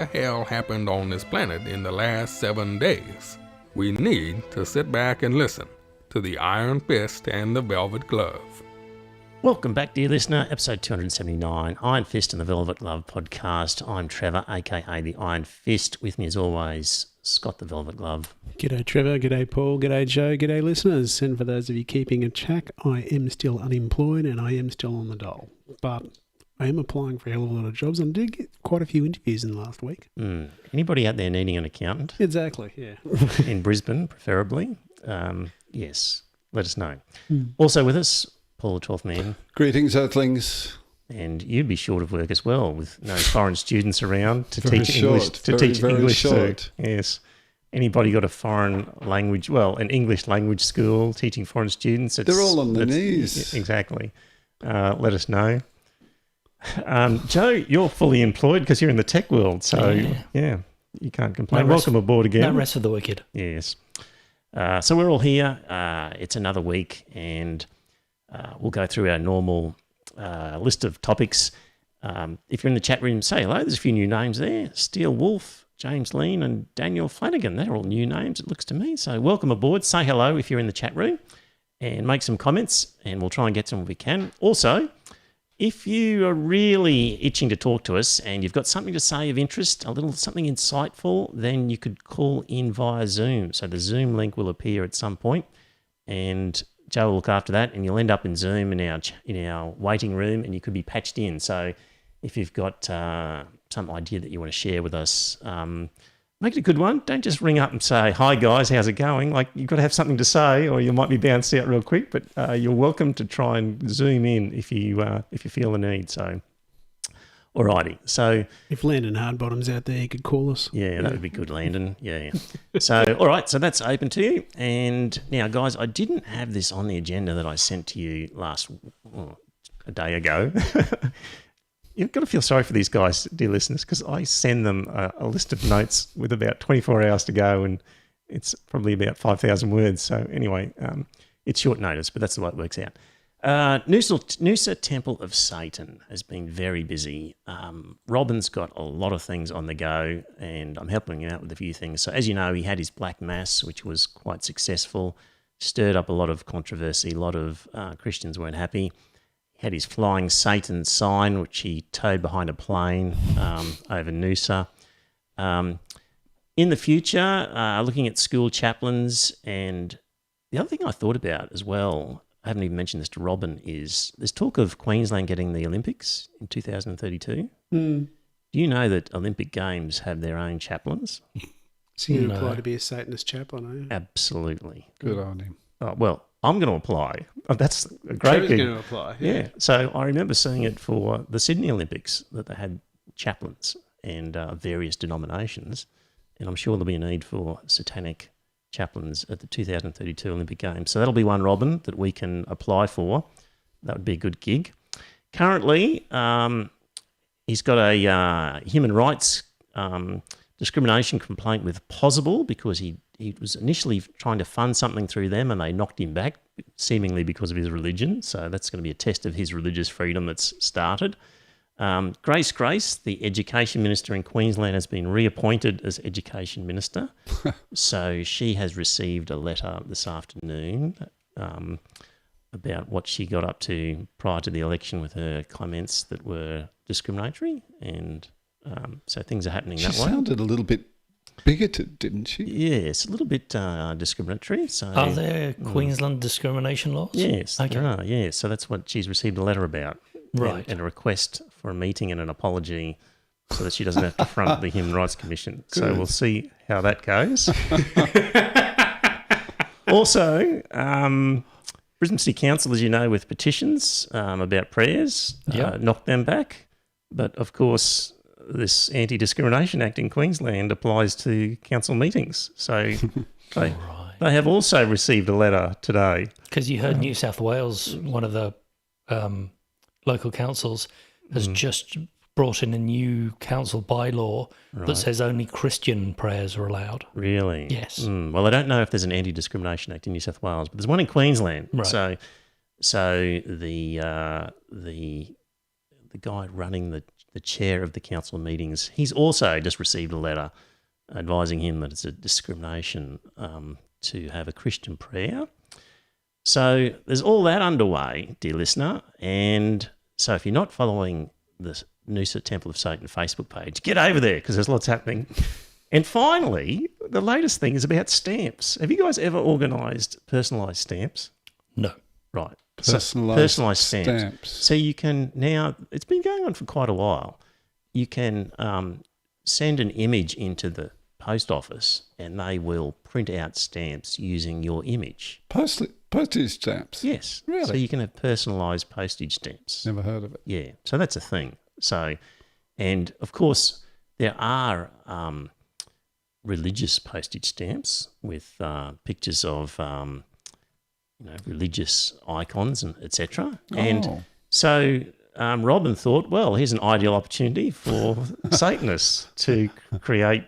the hell happened on this planet in the last 7 days? We need to sit back and listen to the Iron Fist and the Velvet Glove. Welcome back, dear listener, episode 279, Iron Fist and the Velvet Glove podcast. I'm Trevor, aka the Iron Fist. With me, as always, Scott the Velvet Glove. G'day Trevor, g'day Paul, g'day Joe, g'day listeners. And for those of you keeping a track, I am still unemployed and I am still on the dole. But I am applying for a hell of a lot of jobs and did get quite a few interviews in the last week. Anybody out there needing an accountant? Exactly, yeah. In Brisbane, preferably. Yes, let us know. Also with us, Paul the 12th Man. Greetings, Earthlings. And you'd be short of work as well, with no foreign students around to Very teach short, English. To very, teach very English short. too. Yes. Anybody got a foreign language? Well, an English language school teaching foreign students? They're all on their knees. Exactly. Let us know. Joe, you're fully employed because you're in the tech world, so yeah you can't complain. Welcome aboard again. No rest for the wicked. Yes. So we're all here. It's another week, and we'll go through our normal list of topics. If you're in the chat room, say hello. There's a few new names there. Steel Wolf, James Lean, and Daniel Flanagan. They're all new names, it looks to me. So welcome aboard. Say hello if you're in the chat room, and make some comments, and we'll try and get to them if we can. Also, if you are really itching to talk to us and you've got something to say of interest, a little something insightful, then you could call in via Zoom. So the Zoom link will appear at some point, and Joe will look after that, and you'll end up in Zoom in our waiting room, and you could be patched in. So if you've got some idea that you want to share with us, make it a good one. Don't just ring up and say, "Hi guys, how's it going?" Like, you've got to have something to say, or you might be bounced out real quick. But you're welcome to try and Zoom in if you feel the need. So, alrighty. So If Landon Hardbottom's out there, he could call us. yeah, that would be good, Landon. Yeah. So, all right. So that's open to you. And now, guys, I didn't have this on the agenda that I sent to you a day ago. You've got to feel sorry for these guys, dear listeners, because I send them a list of notes with about 24 hours to go, and it's probably about 5,000 words. So anyway, it's short notice, but that's the way it works out. Noosa Temple of Satan has been very busy. Robin's got a lot of things on the go, and I'm helping him out with a few things. So as you know, he had his Black Mass, which was quite successful, stirred up a lot of controversy. A lot of Christians weren't happy. He had his Flying Satan sign, which he towed behind a plane over Noosa. In the future, looking at school chaplains, and the other thing I thought about as well, I haven't even mentioned this to Robin, is there's talk of Queensland getting the Olympics in 2032. Do you know that Olympic Games have their own chaplains? So you apply to be a Satanist chaplain, are you? Absolutely. Good on him. Oh, well, I'm going to apply. Oh, that's a great Trevor's thing. going to apply. Yeah. So I remember seeing it for the Sydney Olympics, that they had chaplains and various denominations, and I'm sure there'll be a need for satanic chaplains at the 2032 Olympic Games. So that'll be one, Robin, that we can apply for. That would be a good gig. Currently, he's got a human rights discrimination complaint with Possible, because he was initially trying to fund something through them and they knocked him back, seemingly because of his religion. So that's going to be a test of his religious freedom that's started. Grace, the Education Minister in Queensland, has been reappointed as Education Minister. So she has received a letter this afternoon about what she got up to prior to the election with her comments that were discriminatory. And so things are happening that way. She sounded a little bit bigoted, didn't she? Yes, a little bit discriminatory. So Are there Queensland discrimination laws? Yes, Okay. there are. Yeah, so that's what she's received a letter about. Right. And a request for a meeting and an apology, so that she doesn't have to front the Human Rights Commission. So Good. we'll see how that goes. Also, Brisbane City Council, as you know, with petitions about prayers, knocked them back. But of course, this Anti-Discrimination Act in Queensland applies to council meetings. So they have also received a letter today. Because you heard New South Wales, one of the local councils, has just brought in a new council bylaw that says only Christian prayers are allowed. Really? Yes. Well, I don't know if there's an Anti-Discrimination Act in New South Wales, but there's one in Queensland. Right. So the guy running the the chair of the council meetings. He's also just received a letter advising him that it's a discrimination to have a Christian prayer. So there's all that underway, dear listener. And so if you're not following the Noosa Temple of Satan Facebook page, get over there because there's lots happening. And finally, the latest thing is about stamps. Have you guys ever organised personalised stamps? No. Right. Personalised stamps. So you can now, it's been going on for quite a while, you can send an image into the post office and they will print out stamps using your image. Postage stamps? Yes. Really? So you can have personalised postage stamps. Never heard of it. Yeah. So that's a thing. So, and of course, there are religious postage stamps with pictures of religious icons and etc. And so Robin thought, well, here's an ideal opportunity for Satanists to create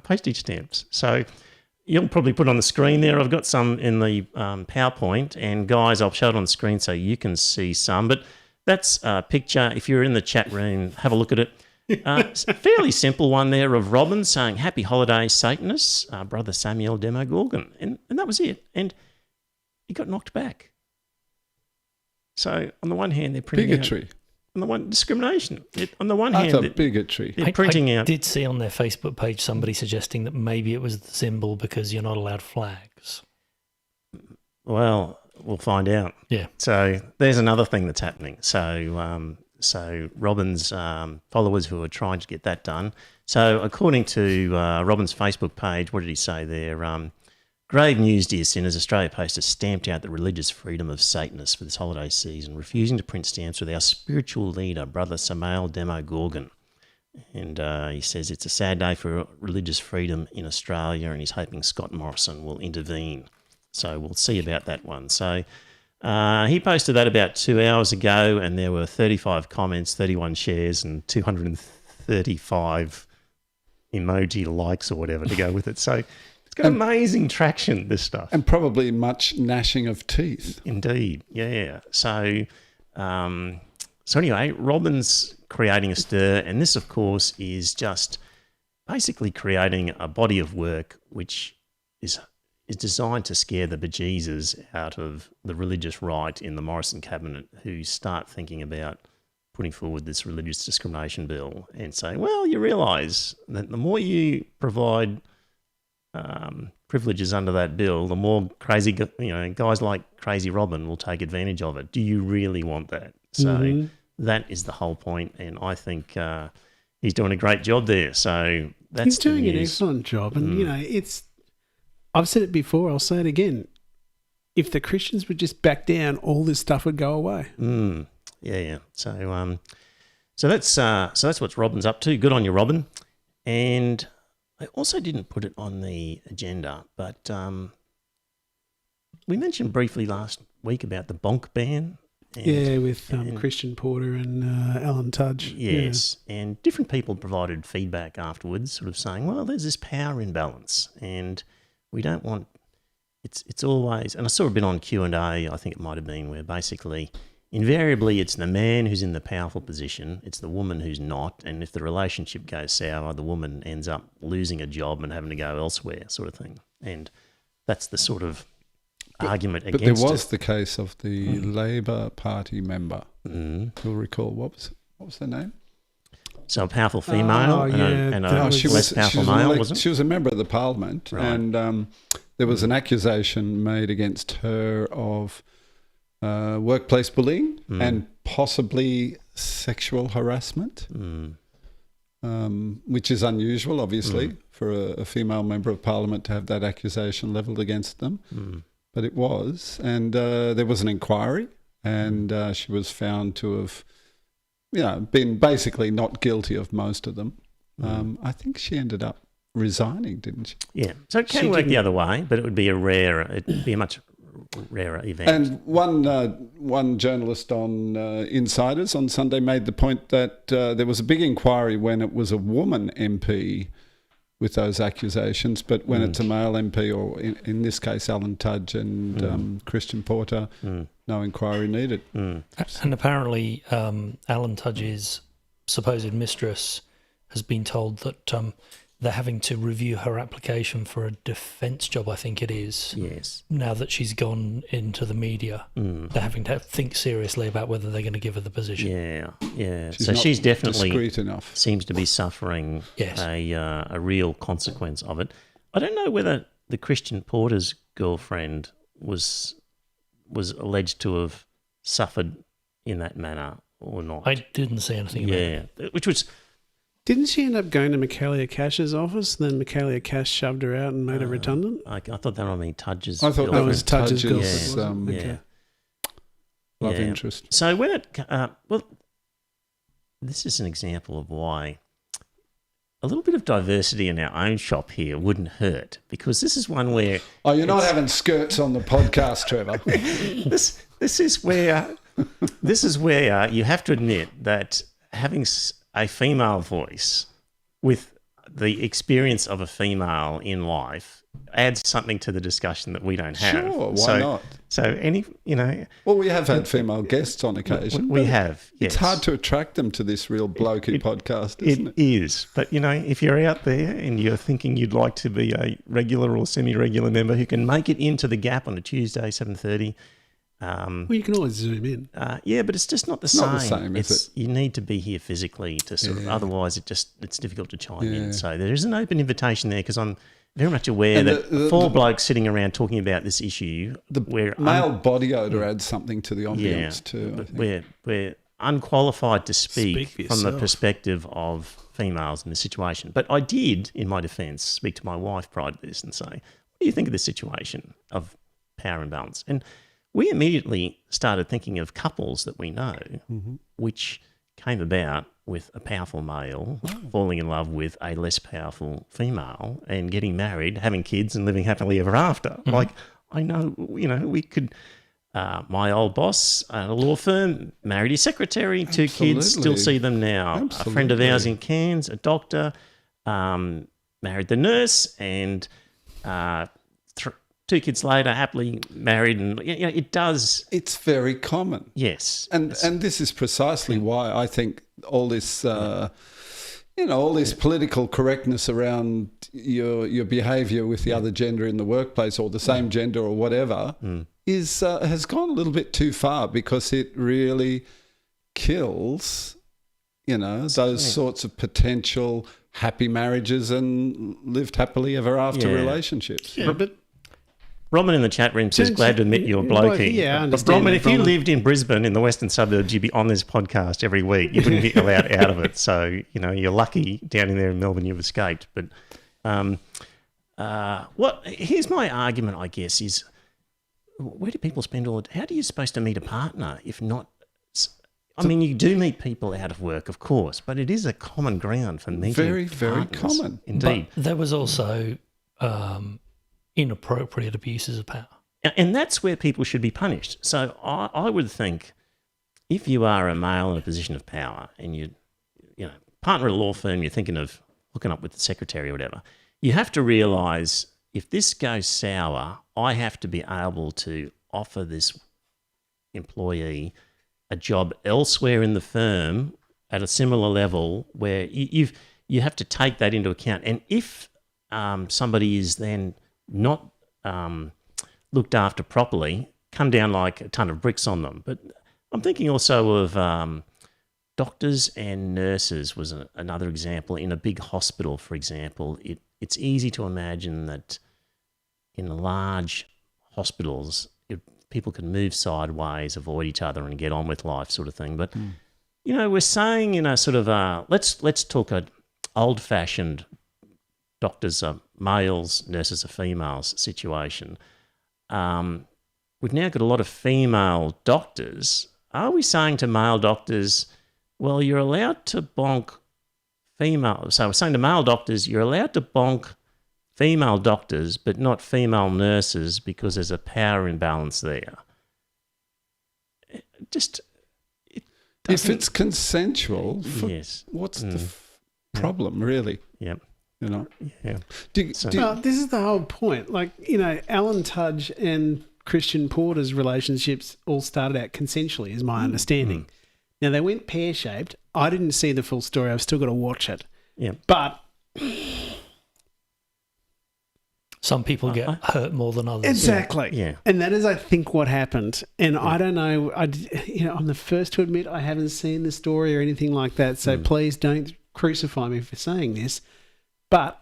postage stamps. So you'll probably put on the screen there. I've got some in the PowerPoint, and guys, I'll show it on the screen so you can see some. But that's a picture. If you're in the chat room, have a look at it. It's a fairly simple one there of Robin saying, "Happy holidays, Satanists, Brother Samuel Demogorgon." And that was it. And he got knocked back. So on the one hand, they're printing bigotry. On the one, discrimination. On the one I hand, thought bigotry. they're printing I out. did see on their Facebook page somebody suggesting that maybe it was the symbol because you're not allowed flags. Well, we'll find out. Yeah. So there's another thing that's happening. So Robin's followers who are trying to get that done. So according to Robin's Facebook page, what did he say there? Grave news, dear sinners. Australia Post has stamped out the religious freedom of Satanists for this holiday season, refusing to print stamps with our spiritual leader, Brother Samuel Demogorgon. And he says it's a sad day for religious freedom in Australia, and he's hoping Scott Morrison will intervene. So we'll see about that one. So he posted that about 2 hours ago, and there were 35 comments, 31 shares, and 235 emoji likes or whatever to go with it. So it's got amazing traction, this stuff. And probably much gnashing of teeth. Indeed, yeah. So anyway, Robin's creating a stir, and this, of course, is just basically creating a body of work which is designed to scare the bejesus out of the religious right in the Morrison cabinet, who start thinking about putting forward this religious discrimination bill and saying, well, you realise that the more you provide privileges under that bill, the more crazy, guys like Crazy Robin will take advantage of it. Do you really want that? So that is the whole point, and I think he's doing a great job there. So that's he's doing the an news. excellent job, and it's. I've said it before. I'll say it again. If the Christians would just back down, all this stuff would go away. Yeah. So that's what Robin's up to. Good on you, Robin. And I also didn't put it on the agenda, but we mentioned briefly last week about the bonk ban. With Christian Porter and Alan Tudge. Yes, and different people provided feedback afterwards, sort of saying, well, there's this power imbalance, and we don't want. It's always, and I saw a bit on Q&A, I think it might have been, where basically invariably it's the man who's in the powerful position, it's the woman who's not, and if the relationship goes sour, the woman ends up losing a job and having to go elsewhere, sort of thing. And that's the sort of argument against it. But there was the case of the Labor Party member. You'll recall, what was her name? So a powerful female and a less powerful male, wasn't it? She was a member of the parliament, right. and there was an accusation made against her of workplace bullying and possibly sexual harassment, which is unusual, obviously, for a female member of parliament to have that accusation levelled against them. But it was, and there was an inquiry, and she was found to have been basically not guilty of most of them. I think she ended up resigning, didn't she? Yeah. So it can work the other way, but it'd be a much rarer event. And one journalist on Insiders on Sunday made the point that there was a big inquiry when it was a woman MP with those accusations, but when it's a male MP, or in this case Alan Tudge and Christian Porter, no inquiry needed. And apparently Alan Tudge's supposed mistress has been told that they're having to review her application for a defence job, I think it is. Yes. Now that she's gone into the media, they're having to think seriously about whether they're going to give her the position. Yeah. She's So not she's definitely discreet enough. seems to be suffering a real consequence of it. I don't know whether the Christian Porter's girlfriend was alleged to have suffered in that manner or not. I didn't see anything about it. Yeah, which was... Didn't she end up going to Michaelia Cash's office? Then Michaelia Cash shoved her out and made her redundant? I thought that might be Tudge's I thought that girlfriend. was Tudge's Tudge's girlfriend, yeah. love Yeah. interest. So when it... well, this is an example of why a little bit of diversity in our own shop here wouldn't hurt, because this is one where... Oh, you're not having skirts on the podcast, Trevor. This is where you have to admit that having a female voice with the experience of a female in life adds something to the discussion that we don't have. Sure, why not? So Well, we have had female guests on occasion. we but have. Yes. It's hard to attract them to this real blokey podcast, isn't it? It is. But, if you're out there and you're thinking you'd like to be a regular or semi-regular member who can make it into the Gap on a Tuesday, 7:30... Well, you can always zoom in. yeah, but it's just not the It's same. not the same, is it? You need to be here physically to sort of, otherwise it's difficult to chime Yeah. in. So there is an open invitation there, because I'm very much aware And that the four blokes sitting around talking about this issue, where Male body odour adds something to the ambience too. I but think. we're unqualified to speak Speak for from the yourself. perspective of females in this situation. But I did, in my defence, speak to my wife prior to this and say, what do you think of this situation of power imbalance? And we immediately started thinking of couples that we know, which came about with a powerful male falling in love with a less powerful female and getting married, having kids and living happily ever after. Like, I know, we could... my old boss at a law firm married his secretary, two kids, still Absolutely. see them now. A friend of ours in Cairns, a doctor, married the nurse, and 2 kids later, happily married. And it does. It's very common. Yes. And this is precisely why I think all this, all this political correctness around your behaviour with the other gender in the workplace or the same gender or whatever has gone a little bit too far, because it really kills, those sorts of potential happy marriages and lived happily ever after relationships. Yeah, but Roman in the chat room says, glad to admit you're blokey. Yeah, I But understand Roman, that, if you Roman. lived in Brisbane in the western suburbs, you'd be on this podcast every week. You wouldn't be allowed out of it. So, you're lucky down in there in Melbourne you've escaped. But here's my argument, I guess, is where do people spend all the... How are you supposed to meet a partner if not... I mean, you do meet people out of work, of course, but it is a common ground for meeting Very, very partners. common. Indeed. But there was also inappropriate abuses of power. And that's where people should be punished. So I would think if you are a male in a position of power and you partner at a law firm, you're thinking of hooking up with the secretary or whatever, you have to realise if this goes sour, I have to be able to offer this employee a job elsewhere in the firm at a similar level where you have to take that into account. And if somebody is then not looked after properly, come down like a ton of bricks on them. But I'm thinking also of doctors and nurses was another example. In a big hospital, for example, it's easy to imagine that in large hospitals, people can move sideways, avoid each other and get on with life sort of thing. But, we're saying in a sort of let's talk a old-fashioned doctors are males, nurses are females situation. We've now got a lot of female doctors. Are we saying to male doctors, well, you're allowed to bonk female... So we're saying to male doctors, you're allowed to bonk female doctors, but not female nurses because there's a power imbalance there. If it's consensual, yes. what's the problem, really? Yep. Yeah. Well, this is the whole point. Like, Alan Tudge and Christian Porter's relationships all started out consensually, is my understanding. Now, they went pear-shaped. I didn't see the full story. I've still got to watch it. Yeah. But Some people get hurt more than others. exactly. Yeah. And that is, I think, what happened. And I don't know. I'm the first to admit I haven't seen the story or anything like that. So please don't crucify me for saying this. But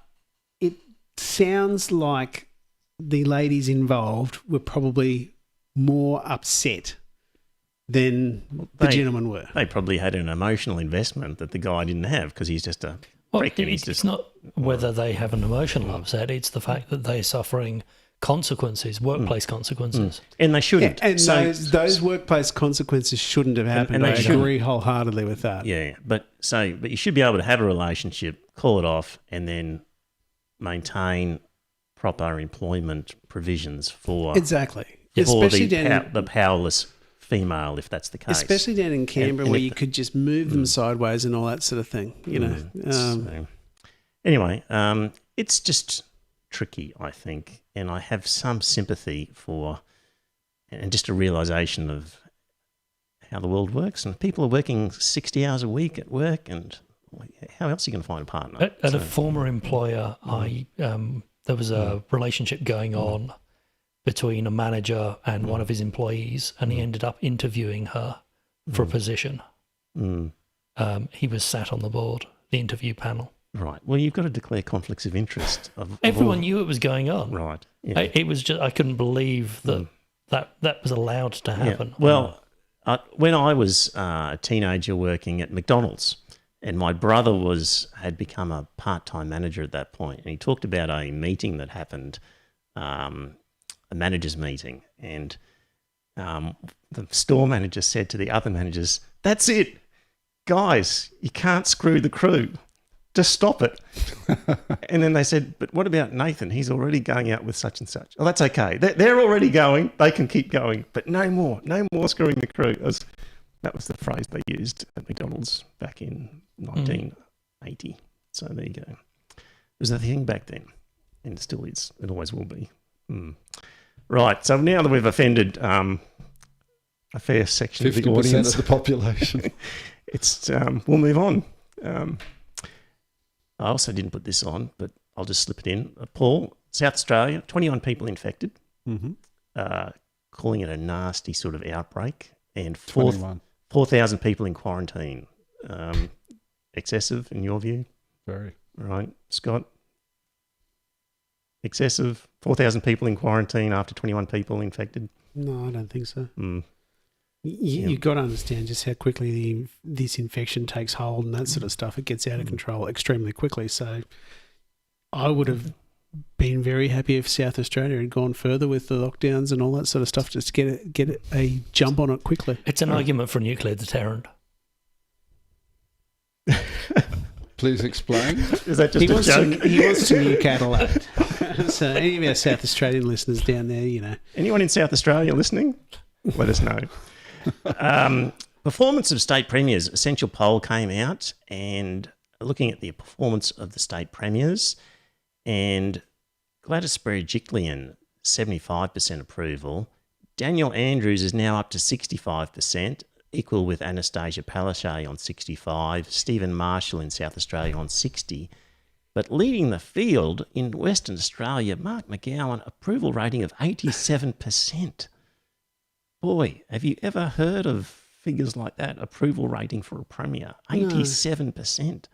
it sounds like the ladies involved were probably more upset than the gentlemen were. They probably had an emotional investment that the guy didn't have because he's just a Well, prick. And he's it's just not whether they have an emotional upset, it's the fact that they're suffering consequences, workplace consequences. and they shouldn't. And So- those workplace consequences shouldn't have happened. they I shouldn't. agree wholeheartedly with that. Yeah, but you should be able to have a relationship, call it off, and then maintain proper employment provisions for Exactly. for Especially the powerless female, if that's the case. Especially down in Canberra, and where if you could just move them sideways and all that sort of thing. You know. So, anyway, it's just tricky, I think, and I have some sympathy for, and just a realization of how the world works. And people are working 60 hours a week at work, and how else are you going to find a partner? At a former employer, there was a relationship going on between a manager and one of his employees, and he ended up interviewing her for a position. He was sat on the board, the interview panel. Right. Well, you've got to declare conflicts of interest. Everyone knew it was going on. Right. Yeah. It was just, I couldn't believe that was allowed to happen. Yeah. Well, when I was a teenager working at McDonald's, and my brother had become a part-time manager at that point, and he talked about a meeting that happened, a manager's meeting, and the store manager said to the other managers, "That's it, guys, you can't screw the crew. Just stop it." And then they said, "But what about Nathan? He's already going out with such and such." "Oh, that's okay. They're already going. They can keep going, but no more screwing the crew." That was the phrase they used at McDonald's back in 1980. So there you go. It was a thing back then, and it still is. It always will be. Right. So now that we've offended a fair section of the 50% audience, of the population. it's we'll move on. I also didn't put this on, but I'll just slip it in. Paul, South Australia, 21 people infected, calling it a nasty sort of outbreak, and 4,000 people in quarantine. Excessive, in your view? Very. Right. Scott? Excessive? 4,000 people in quarantine after 21 people infected? No, I don't think so. You've got to understand just how quickly this infection takes hold and that sort of stuff. It gets out of control extremely quickly. So I would have been very happy if South Australia had gone further with the lockdowns and all that sort of stuff, just to get a jump on it quickly. It's an argument for nuclear deterrent. Please explain. Is that just a joke? He wants to nuke Adelaide. So any of our South Australian listeners down there, you know. Anyone in South Australia listening? Let us know. Performance of state premiers. Essential poll came out, and looking at the performance of the state premiers, and Gladys Berejiklian, 75% approval. Daniel Andrews is now up to 65%, equal with Anastasia Palaszczuk on 65, Stephen Marshall in South Australia on 60. But leading the field in Western Australia, Mark McGowan, approval rating of 87%. Boy, have you ever heard of figures like that? Approval rating for a premier, 87%.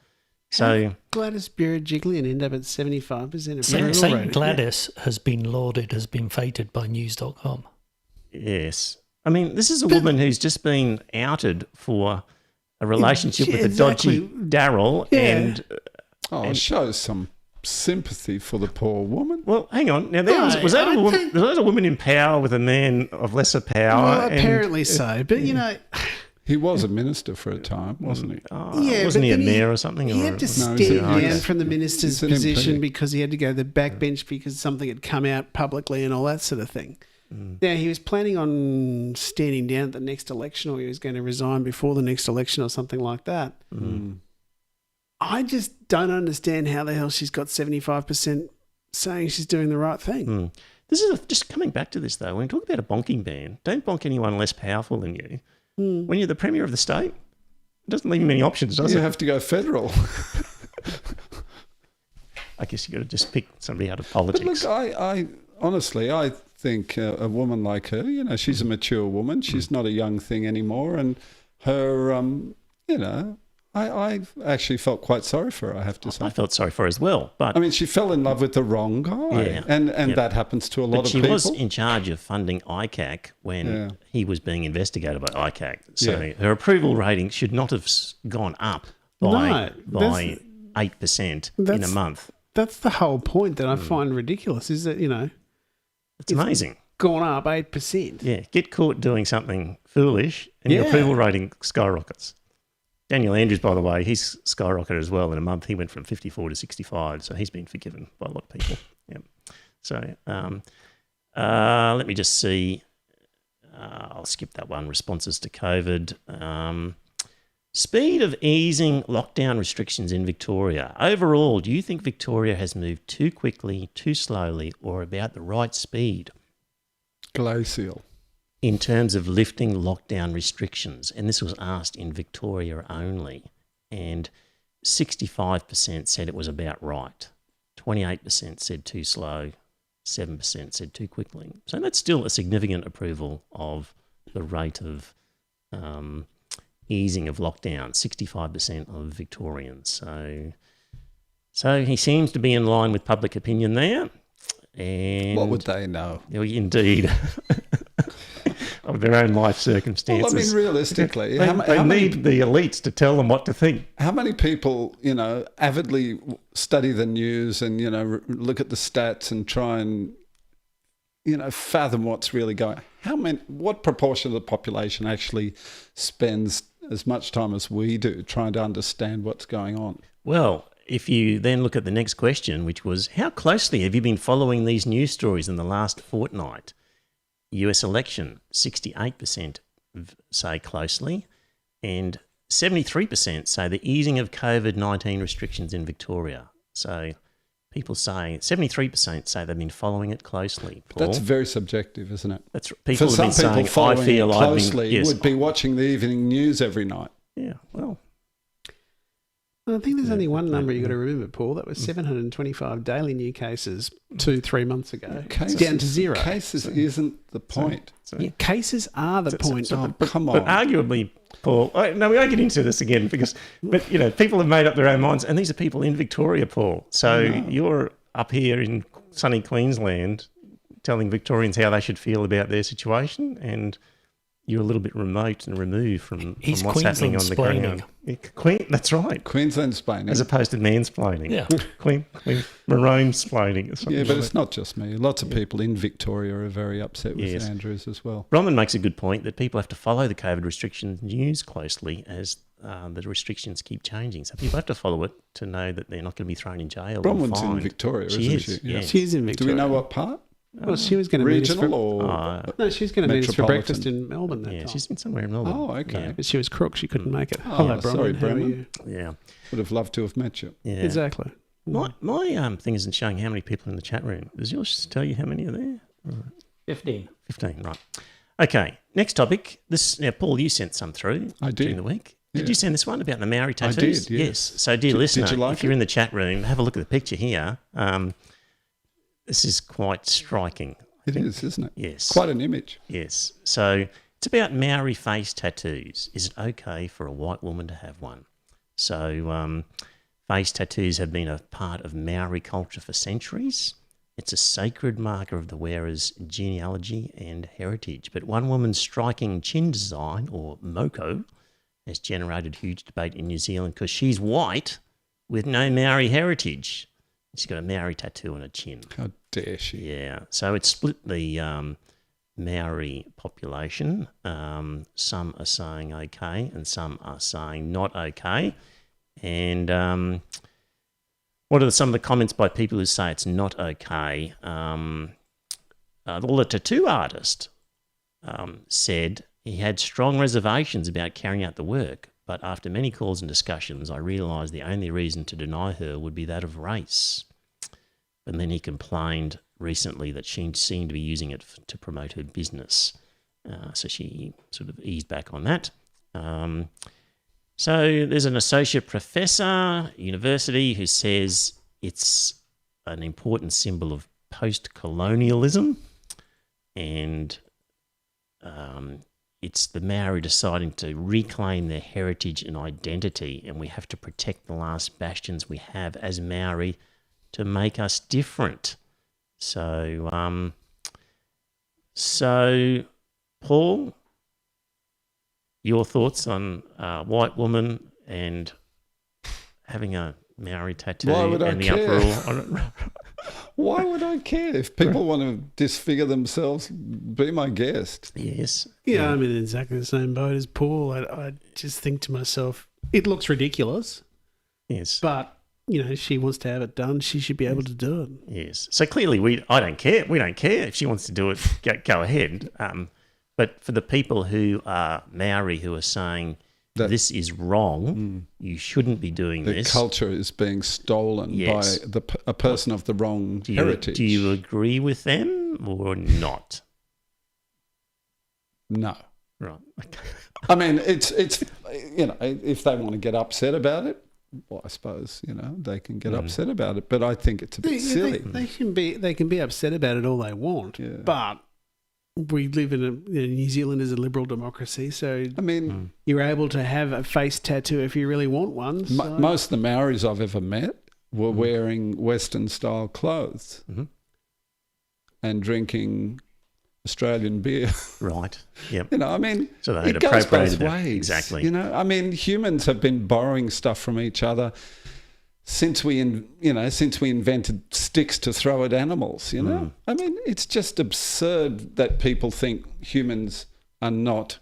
So Gladys Berejiklian end up at 75% approval Saying rating. Gladys has been lauded, has been feted by news.com. yes. I mean, this is a woman who's just been outed for a relationship with a dodgy Daryl. Yeah. And Show some sympathy for the poor woman. well, hang on. Now, was that a woman in power with a man of lesser power? Well, apparently so. But, you know... He was a minister for a time, wasn't he? Wasn't he a mayor or something? He had to step down from the minister's He's an position MP. because he had to go to the backbench because something had come out publicly and all that sort of thing. Now, he was planning on standing down at the next election, or he was going to resign before the next election or something like that. I just don't understand how the hell she's got 75% saying she's doing the right thing. This is just coming back to this, though. When we talk about a bonking ban, don't bonk anyone less powerful than you. When you're the premier of the state, doesn't leave many options, does You it? have to go federal. I guess you got to just pick somebody out of But politics. look, I honestly, I think a woman like her, you know, she's a mature woman. She's not a young thing anymore. And her, you know, I actually felt quite sorry for her, I have to say. I felt sorry for her as well, but I mean, she fell in love with the wrong guy. Yeah. And Yep. that happens to a lot but of she people. was in charge of funding ICAC when Yeah. he was being investigated by ICAC. So Yeah. her approval rating should not have gone up by No, 8% in a that's- month. That's the whole point that I find ridiculous is that, you know, It's amazing. gone up 8%. Yeah, get caught doing something foolish and your Yeah. approval rating skyrockets. Daniel Andrews, by the way, he's skyrocketed as well in a month. He went from 54 to 65, so he's been forgiven by a lot of people. Yeah. So let me just see. I'll skip that one. Responses to COVID. Speed of easing lockdown restrictions in Victoria. Overall, do you think Victoria has moved too quickly, too slowly, or about the right speed Glacial. in terms of lifting lockdown restrictions? And this was asked in Victoria only. And 65% said it was about right. 28% said too slow. 7% said too quickly. So that's still a significant approval of the rate of easing of lockdown. 65% of Victorians. So he seems to be in line with public opinion there. And What would they know? Oh, indeed. Of their own life circumstances. Well, I mean, realistically, They, how they many need the elites to tell them what to think. How many people, you know, avidly study the news and, you know, look at the stats and try and, you know, fathom what's really going on? What proportion of the population actually spends as much time as we do trying to understand what's going on? Well, if you then look at the next question, which was, how closely have you been following these news stories in the last fortnight? US election, 68% say closely, and 73% say the easing of COVID-19 restrictions in Victoria. So people say, 73% say they've been following it closely. Paul. That's very subjective, isn't it? That's people For have some been people, saying, following I feel it I've been... closely Yes. would be watching the evening news every night. Yeah, well... I think there's only one number you got to remember, Paul. That was 725 daily new cases 2-3 months ago. Cases, down to zero. Cases isn't the point. So, Yeah, cases are the point. Oh, come But on. arguably, Paul, no, we won't get into this again but you know, people have made up their own minds, and these are people in Victoria, Paul. So you're up here in sunny Queensland telling Victorians how they should feel about their situation, and you're a little bit remote and removed from what's happening on the ground. That's right. Queensland's explaining. As opposed to mansplaining. Yeah. Maroon-splaining. or something Yeah, but like it's not just me. Lots of people in Victoria are very upset with Yes. Andrews as well. Bronwyn makes a good point that people have to follow the COVID restrictions news closely as the restrictions keep changing. So people have to follow it to know that they're not going to be thrown in jail. or Bronwyn's in fined. Victoria, She isn't is, she? yeah. She's in Do Victoria. we know what part? Well, she was going to meet us Regional for, or? no, she was going to meet us for Metropolitan? breakfast in Melbourne that Yeah, time. she's been somewhere in Melbourne. Oh, okay. Yeah. But she was crook. She couldn't make it. Oh, Hello, sorry, Bronwyn. How are Bronwyn. you? Yeah. Would have loved to have met you. Yeah. Exactly. My thing isn't showing how many people in the chat room. Does yours tell you how many are there? 15. 15, right. Okay, next topic. Now, Paul, you sent some through I did. during the week. Did Yeah. you send this one about the Maori tattoos? did, yes. So, dear listener, you like if you're it? in the chat room, have a look at the picture here. This is quite striking. It is, isn't it? Yes. Quite an image. Yes. So it's about Maori face tattoos. Is it okay for a white woman to have one? So face tattoos have been a part of Maori culture for centuries. It's a sacred marker of the wearer's genealogy and heritage. But one woman's striking chin design, or moko, has generated huge debate in New Zealand because she's white with no Maori heritage. She's got a Maori tattoo on her chin. How dare she? Yeah, so it's split the Maori population. Some are saying okay and some are saying not okay. And what are some of the comments by people who say it's not okay? Well, the tattoo artist said he had strong reservations about carrying out the work, but after many calls and discussions, I realised the only reason to deny her would be that of race. And then he complained recently that she seemed to be using it to promote her business. So she sort of eased back on that. So there's an associate professor at university who says it's an important symbol of post-colonialism, and it's the Maori deciding to reclaim their heritage and identity, and we have to protect the last bastions we have as Maori to make us different. So, Paul, your thoughts on a white woman and having a Maori tattoo and the uproar? Why would I care? If people want to disfigure themselves, be my guest. Yes. Yeah, I'm in exactly the same boat as Paul. I just think to myself, it looks ridiculous, Yes. but, she wants to have it done. She should be able to do it. Yes. So clearly I don't care. We don't care. If she wants to do it, go ahead. But for the people who are Maori who are saying this is wrong, you shouldn't be doing this. The culture is being stolen by a person of the wrong heritage. Do you agree with them or not? No. Right. I mean, it's if they want to get upset about it, well, I suppose, they can get upset about it. But I think it's a bit silly. They can be upset about it all they want, but we live in New Zealand is a liberal democracy, so I mean, you're able to have a face tattoo if you really want one. So. Most of the Maoris I've ever met were wearing Western style clothes and drinking Australian beer. Right. Yep. I mean, so they it goes both it. ways. Exactly. I mean, humans have been borrowing stuff from each other since we invented sticks to throw at animals. I mean, it's just absurd that people think humans are not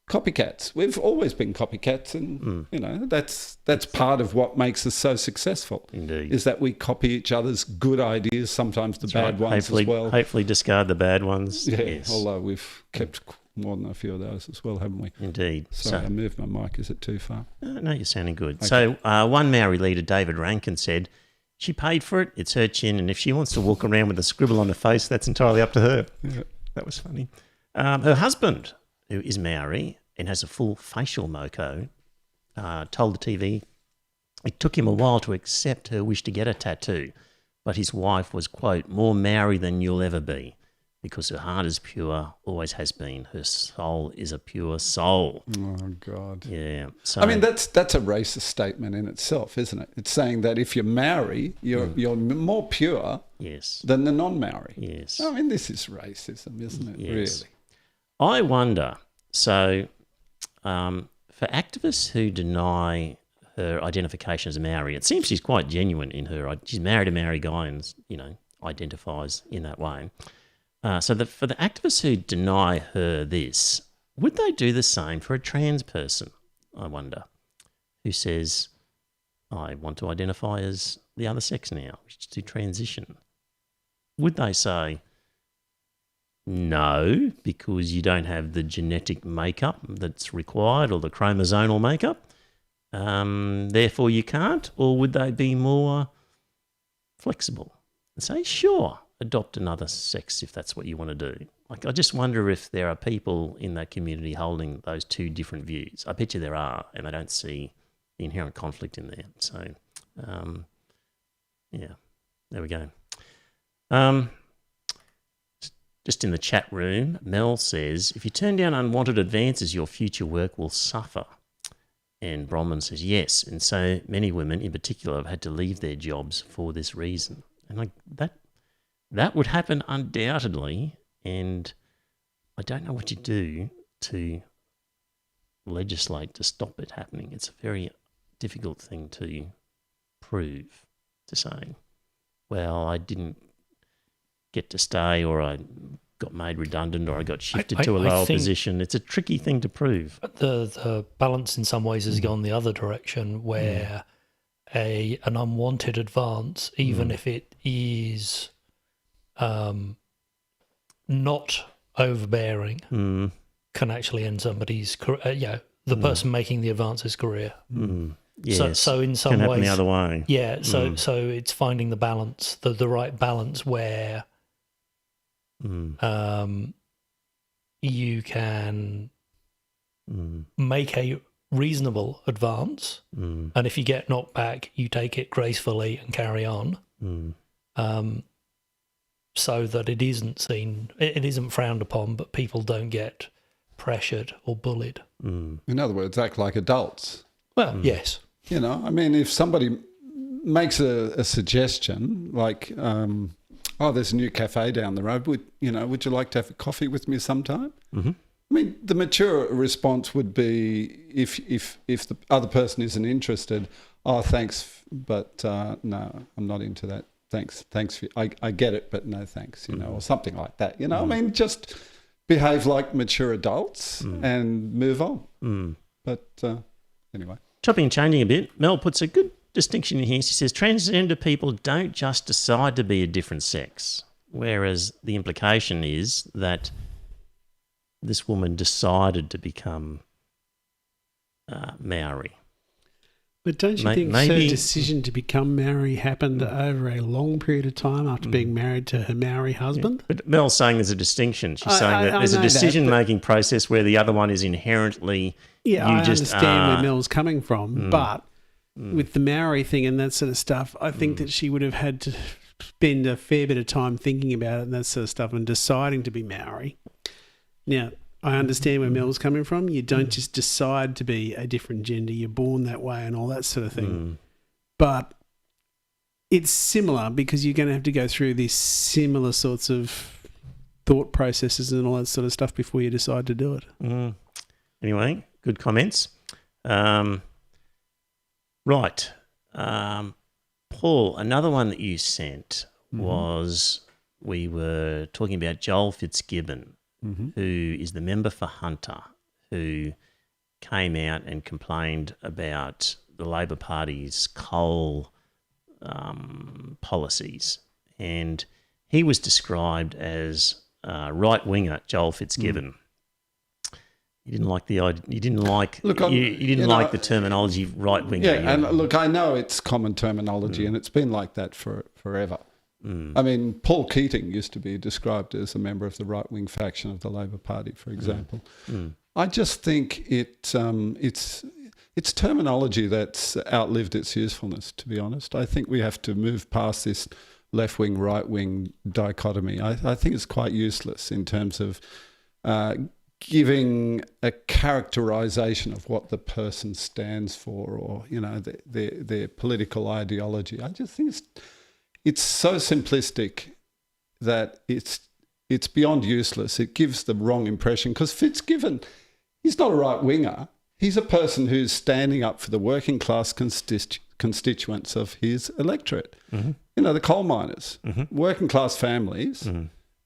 copycats. We've always been copycats, and that's part of what makes us so successful. Indeed, is that we copy each other's good ideas, sometimes the bad ones as well. Hopefully, discard the bad ones. Yeah, yes. Although we've kept more than a few of those as well, haven't we? Indeed. Sorry, I moved my mic. Is it too far? No, you're sounding good. Okay. So one Maori leader, David Rankin, said she paid for it. It's her chin, and if she wants to walk around with a scribble on her face, that's entirely up to her. Yeah. That was funny. Her husband, who is Maori and has a full facial moco, told the TV it took him a while to accept her wish to get a tattoo, but his wife was, quote, more Maori than you'll ever be, because her heart is pure, always has been. Her soul is a pure soul. Oh, God. Yeah. So, I mean, that's a racist statement in itself, isn't it? It's saying that if you're Maori, you're more pure than the non-Maori. Yes. I mean, this is racism, isn't it? Yes. Really? I wonder, so for activists who deny her identification as a Maori, it seems she's quite genuine in her. She's married a Maori guy and, identifies in that way. For the activists who deny her this, would they do the same for a trans person, I wonder, who says, I want to identify as the other sex now, which is to transition? Would they say, no, because you don't have the genetic makeup that's required or the chromosomal makeup, therefore you can't? Or would they be more flexible and say, sure, adopt another sex if that's what you want to do? Like, I just wonder if there are people in that community holding those two different views. I bet you there are, and I don't see the inherent conflict in there. So, there we go. Just in the chat room, Mel says, if you turn down unwanted advances, your future work will suffer. And Bronwyn says, yes, and so many women in particular have had to leave their jobs for this reason. And that would happen undoubtedly, and I don't know what you do to legislate to stop it happening. It's a very difficult thing to prove, to say, well, I didn't get to stay, or I got made redundant, or I got shifted to a lower position. It's a tricky thing to prove. The balance in some ways has gone the other direction, where an unwanted advance, even if it is not overbearing, can actually end somebody's career. The person making the advance's career. Yes. So in some can happen ways, the other way. Yeah. So it's finding the balance, the right balance where you can make a reasonable advance, and if you get knocked back, you take it gracefully and carry on, so that it isn't frowned upon, but people don't get pressured or bullied. In other words, act like adults. Well, yes. You know, I mean, if somebody makes a suggestion like, there's a new cafe down the road, would you like to have a coffee with me sometime? Mm-hmm. I mean, the mature response would be, if the other person isn't interested, thanks, but no, I'm not into that. Thanks for I get it, but no thanks, or something like that. I mean, just behave like mature adults and move on. But anyway. Chopping and changing a bit, Mel puts a good distinction in here. She says transgender people don't just decide to be a different sex, whereas the implication is that this woman decided to become Maori. But don't you think her decision to become Maori happened over a long period of time after being married to her Maori husband? Yeah. But Mel's saying there's a distinction. She's saying that there's a decision-making process where the other one is inherently... Yeah, I understand where Mel's coming from, but with the Maori thing and that sort of stuff, I think that she would have had to spend a fair bit of time thinking about it and that sort of stuff and deciding to be Maori. Now, I understand where Mel's coming from. You don't just decide to be a different gender. You're born that way and all that sort of thing. But it's similar because you're going to have to go through these similar sorts of thought processes and all that sort of stuff before you decide to do it. Anyway, good comments. Right. Paul, another one that you sent was we were talking about Joel Fitzgibbon, who is the member for Hunter, who came out and complained about the Labor Party's coal policies. And he was described as right-winger Joel Fitzgibbon. You didn't like the idea. You didn't like. Look, you didn't like the terminology right-winger. Yeah, and look, I know it's common terminology, and it's been like that forever. I mean, Paul Keating used to be described as a member of the right-wing faction of the Labor Party, for example. I just think it's terminology that's outlived its usefulness, to be honest. I think we have to move past this left-wing, right-wing dichotomy. I think it's quite useless in terms of giving a characterization of what the person stands for or, their political ideology. I just think it's so simplistic that it's beyond useless. It gives the wrong impression because Fitzgibbon, he's not a right-winger. He's a person who's standing up for the working class constituents of his electorate. The coal miners, working class families.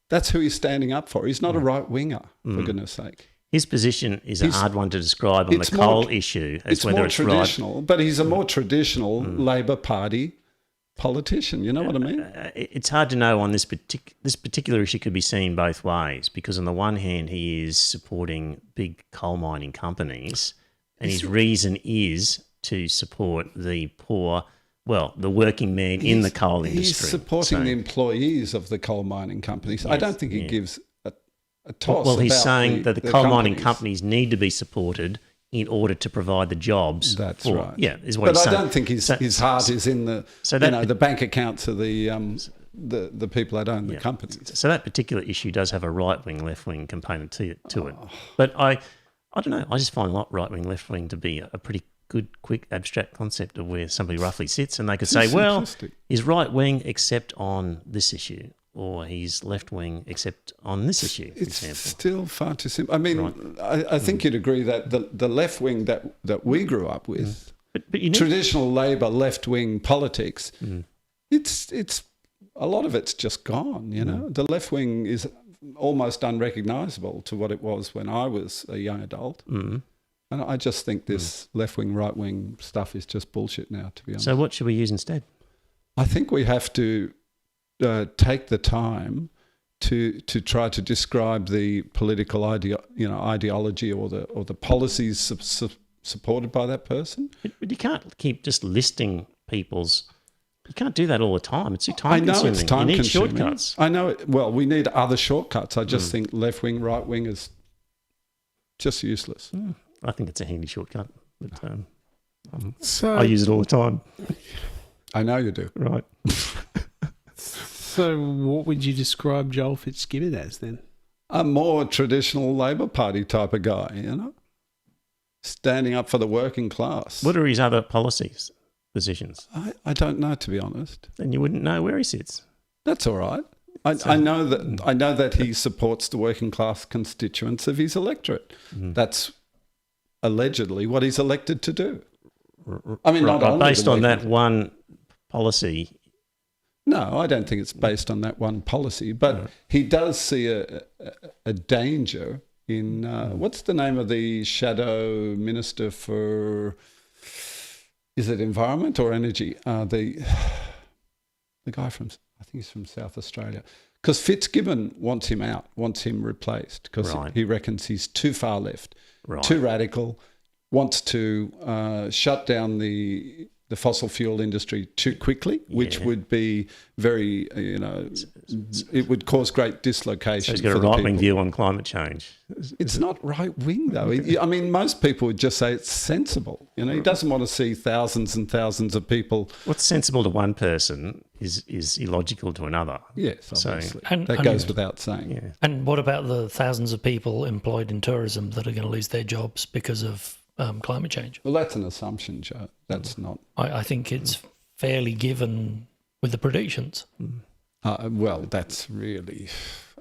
That's who he's standing up for. He's not a right-winger, for goodness sake. His position is a hard one to describe on the coal issue. It's more traditional, but he's a more traditional Labor Party politician. You know what I mean? It's hard to know on this particular issue could be seen both ways because on the one hand, he is supporting big coal mining companies and his reason is to support the poor, the working man in the coal industry. He's supporting the employees of the coal mining companies. Yes, I don't think he gives a toss Well, he's about saying that the coal mining companies need to be supported in order to provide the jobs. That's right. Yeah, is what he's saying. But I don't think his heart is in the bank accounts of the people that own the companies. So that particular issue does have a right-wing, left-wing component to it. But I don't know. I just find right-wing, left-wing to be a pretty good, quick, abstract concept of where somebody roughly sits, and they could say, well, he's right-wing except on this issue, or he's left-wing except on this issue, for example. It's still far too simple. I mean, I think you'd agree that the left-wing that we grew up with, but traditional Labor left-wing politics, it's a lot of it's just gone, The left-wing is almost unrecognisable to what it was when I was a young adult. And I just think this left-wing, right-wing stuff is just bullshit now, to be honest. So what should we use instead? I think we have to take the time to try to describe the political ideology or the policies supported by that person. But you can't keep just listing people's... You can't do that all the time. It's too time-consuming. I know it's time-consuming. You need shortcuts. I know it. Well, we need other shortcuts. I just think left-wing, right-wing is just useless. I think it's a handy shortcut. But So, I use it all the time. I know you do. Right. so what would you describe Joel Fitzgibbon as then? A more traditional Labor Party type of guy, you know, standing up for the working class. What are his other positions? I don't know, to be honest. Then you wouldn't know where he sits. That's all right. I know that he supports the working class constituents of his electorate. That's allegedly what he's elected to do. I mean, not only based on that one policy. No, I don't think it's based on that one policy, but he does see a danger in what's the name of the shadow minister for? Is it environment or energy? The guy from, I think he's from South Australia. Because Fitzgibbon wants him out, wants him replaced, because he reckons he's too far left, too radical, wants to shut down the fossil fuel industry too quickly, which would be very, it would cause great dislocation. So he's got a right-wing view on climate change. It's not right-wing, though. I mean, most people would just say it's sensible. He doesn't want to see thousands and thousands of people. What's sensible to one person is illogical to another. Yes, obviously. So, that goes without saying. Yeah. And what about the thousands of people employed in tourism that are going to lose their jobs because of climate change? Well, that's an assumption, Joe. That's not. I think it's fairly given with the predictions. Well, that's really,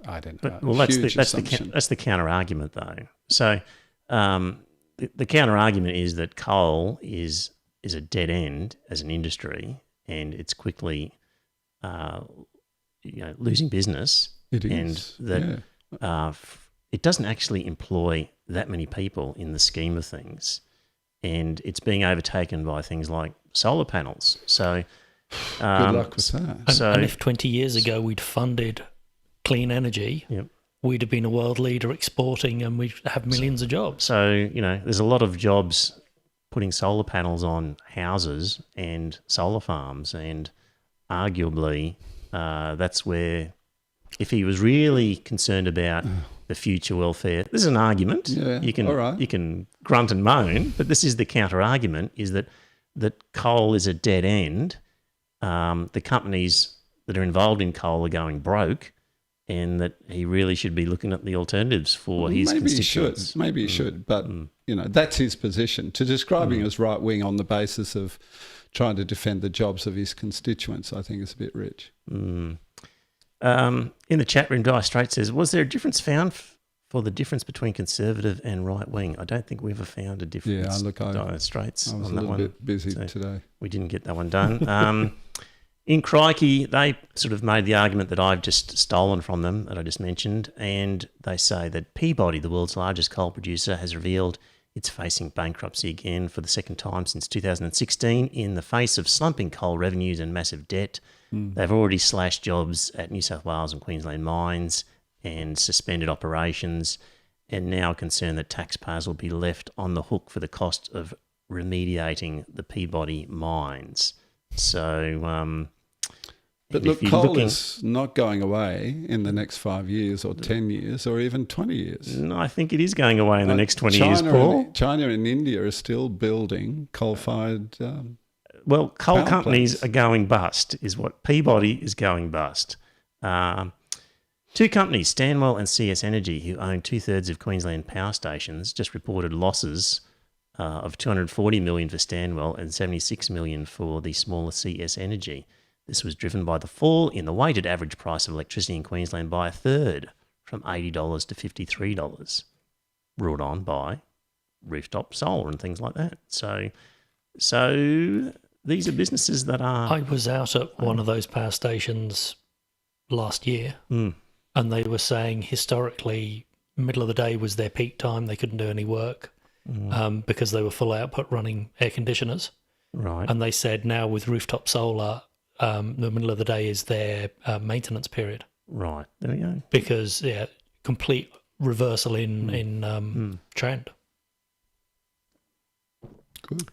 I don't know. Well, that's the counter argument, though. So the counter argument is that coal is a dead end as an industry, and it's quickly losing business. It is, and that it doesn't actually employ that many people in the scheme of things, and it's being overtaken by things like solar panels. So good luck with that. And if 20 years ago we'd funded clean energy, we'd have been a world leader exporting, and we'd have millions of jobs. So, there's a lot of jobs putting solar panels on houses and solar farms, and arguably that's where, if he was really concerned about the future welfare, this is an argument. Yeah, you you can grunt and moan, but this is the counter argument: is that coal is a dead end. The companies that are involved in coal are going broke, and that he really should be looking at the alternatives for his constituents. Maybe he should, but that's his position. To describe him as right wing on the basis of trying to defend the jobs of his constituents, I think is a bit rich. In the chat room, Dire Straits says, was there a difference found for the difference between conservative and right wing? I don't think we ever found a difference. Yeah, look, Dire Straits I was on a that little one. bit busy So today. We didn't get that one done. In Crikey, they sort of made the argument that I've just stolen from them, that I just mentioned, and they say that Peabody, the world's largest coal producer, has revealed it's facing bankruptcy again for the second time since 2016 in the face of slumping coal revenues and massive debt. They've already slashed jobs at New South Wales and Queensland mines and suspended operations, and now are concerned that taxpayers will be left on the hook for the cost of remediating the Peabody mines. So, but look, coal is not going away in the next 5 years or 10 years or even 20 years. No, I think it is going away in the next 20 years, Paul. China and India are still building coal-fired well, coal power companies plants. are going bust, is what Peabody is going bust. Two companies, Stanwell and CS Energy, who own 2/3 of Queensland power stations, just reported losses of $240 million for Stanwell and $76 million for the smaller CS Energy. This was driven by the fall in the weighted average price of electricity in Queensland by a third, from $80 to $53, brought on by rooftop solar and things like that. So these are businesses that are... I was out at one of those power stations last year, and they were saying historically, middle of the day was their peak time. They couldn't do any work because they were full output running air conditioners. Right. And they said now with rooftop solar, the middle of the day is their maintenance period. Right. There we go. Because, complete reversal in trend. Good.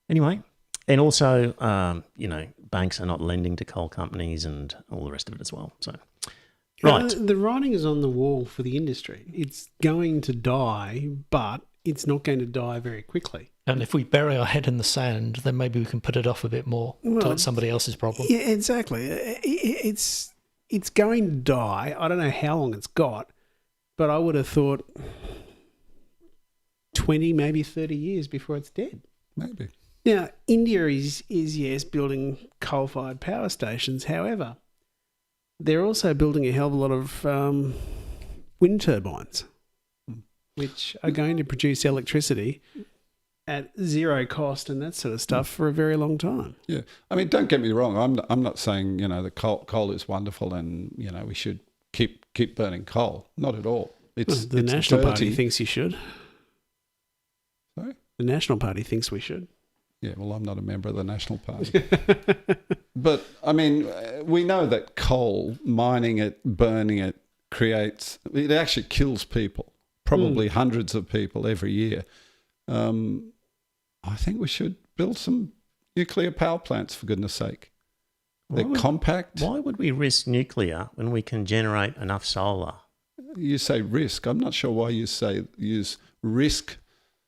Anyway, and also, banks are not lending to coal companies and all the rest of it as well. So, right. The writing is on the wall for the industry. It's going to die, but it's not going to die very quickly. And if we bury our head in the sand, then maybe we can put it off a bit more till it's somebody else's problem. Yeah, exactly. It's going to die. I don't know how long it's got, but I would have thought 20, maybe 30 years before it's dead. Maybe. Now, India is yes, building coal-fired power stations. However, they're also building a hell of a lot of wind turbines, which are going to produce electricity at zero cost and that sort of stuff for a very long time. Yeah. I mean, don't get me wrong. I'm not saying, the coal is wonderful and, we should keep burning coal. Not at all. It's The National dirty. Party thinks you should. Sorry? The National Party thinks we should. Yeah, well, I'm not a member of the National Party. But, I mean, we know that coal, mining it, burning it, it actually kills people, probably hundreds of people every year. I think we should build some nuclear power plants, for goodness sake. They're compact. Why would we risk nuclear when we can generate enough solar? You say risk. I'm not sure why you use risk.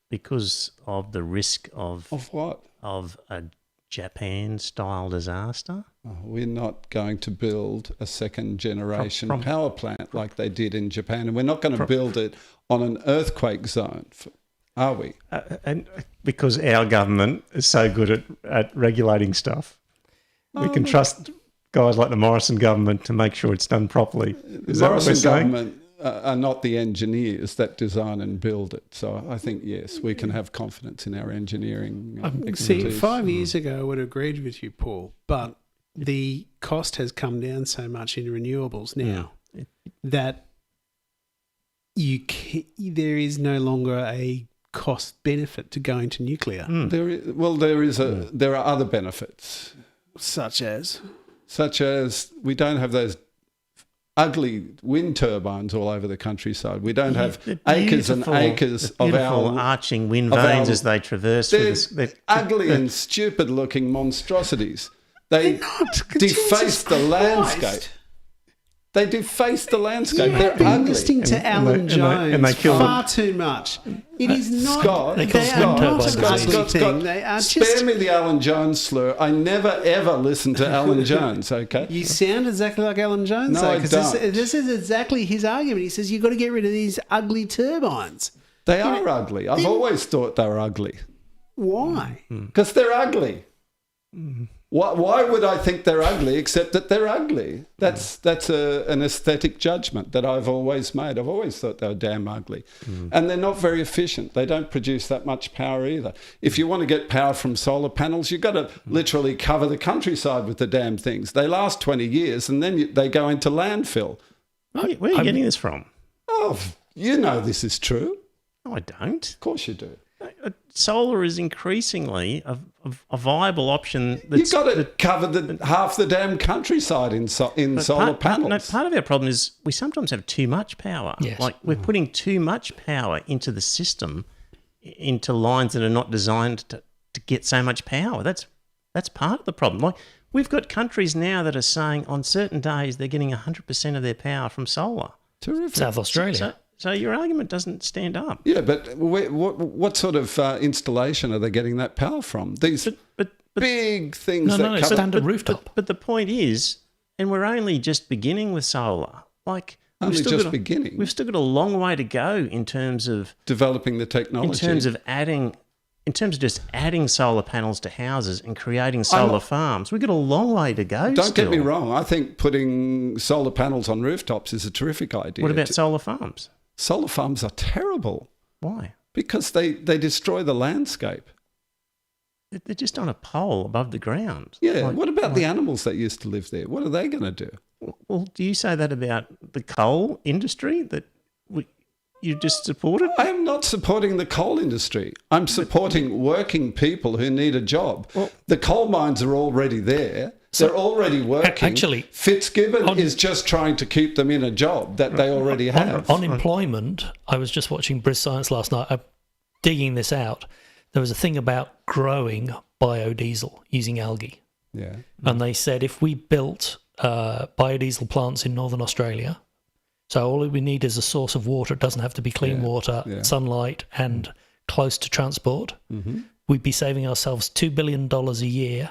Because of the risk of what? Of a Japan-style disaster. We're not going to build a second-generation power plant like they did in Japan, and we're not going to build it on an earthquake zone, are we? And because our government is so good at regulating stuff, we can trust guys like the Morrison government to make sure it's done properly. Is that what we're Morrison saying? government are not the engineers that design and build it. So I think, yes, we can have confidence in our engineering See, expertise. 5 years ago I would have agreed with you, Paul, but the cost has come down so much in renewables now that there is no longer a cost benefit to going to nuclear. There are other benefits. Such as We don't have those ugly wind turbines all over the countryside. We don't have acres and acres of beautiful arching wind vanes as they traverse. They're ugly and stupid-looking monstrosities. They deface the landscape. They deface the landscape. You They're have been ugly. listening to Alan Jones and they kill far too much. It is not. Scott, They call They Scott are not turbine an disease. ugly thing. They are spare just. me the Alan Jones slur. I never, ever listen to Alan Jones, okay? You sound exactly like Alan Jones, No, though, I 'cause don't. this is exactly his argument. He says you've got to get rid of these ugly turbines. They are ugly. I've always thought they were ugly. Why? Because they're ugly. Why would I think they're ugly except that they're ugly? That's an aesthetic judgment that I've always made. I've always thought they were damn ugly. And they're not very efficient. They don't produce that much power either. If you want to get power from solar panels, you've got to literally cover the countryside with the damn things. They last 20 years and then they go into landfill. Where are you getting this from? Oh, you know this is true. No, I don't. Of course you do. Solar is increasingly a viable option. You've got to cover half the damn countryside in solar panels. Part of our problem is we sometimes have too much power. Yes. Like we're putting too much power into the system, into lines that are not designed to get so much power. That's part of the problem. Like we've got countries now that are saying on certain days they're getting 100% of their power from solar. Terrific. South Australia. So your argument doesn't stand up. Yeah, but what sort of installation are they getting that power from? These big things No, that it's cover... standard rooftop. But the point is, and we're only just beginning with solar. Like Only just beginning. We've still got a long way to go in terms of Developing the technology. in terms of just adding solar panels to houses and creating solar farms. We've got a long way to go. Don't get me wrong. I think putting solar panels on rooftops is a terrific idea. What about solar farms? Solar farms are terrible Why? because they destroy the landscape. They're just on a pole above the ground. Yeah. What about the animals that used to live there? What are they going to do? Well, do you say that about the coal industry that you just supported? I am not supporting the coal industry. I'm supporting working people who need a job. Well, the coal mines are already there. They're already working. Actually, Fitzgibbon is just trying to keep them in a job that they already have. On employment, I was just watching Briz Science last night. I'm digging this out. There was a thing about growing biodiesel using algae. Yeah. And they said if we built biodiesel plants in northern Australia, so all we need is a source of water. It doesn't have to be clean water, sunlight, and close to transport, we'd be saving ourselves $2 billion a year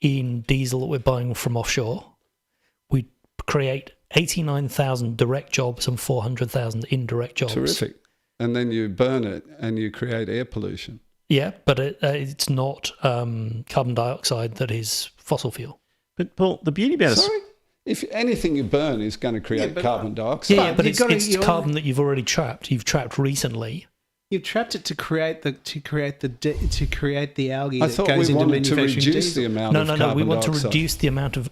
in diesel that we're buying from offshore. We'd create 89,000 direct jobs and 400,000 indirect jobs. Terrific. And then you burn it and you create air pollution. Yeah, but it's not carbon dioxide that is fossil fuel. But Paul, the beauty about Sorry? If anything you burn is going to create carbon dioxide. Yeah, but it's carbon that you've already trapped. You've trapped recently. You've trapped it to create the algae I that thought goes we into wanted to manufacturing reduce diesel. the amount of carbon No. We want to dioxide. reduce the amount of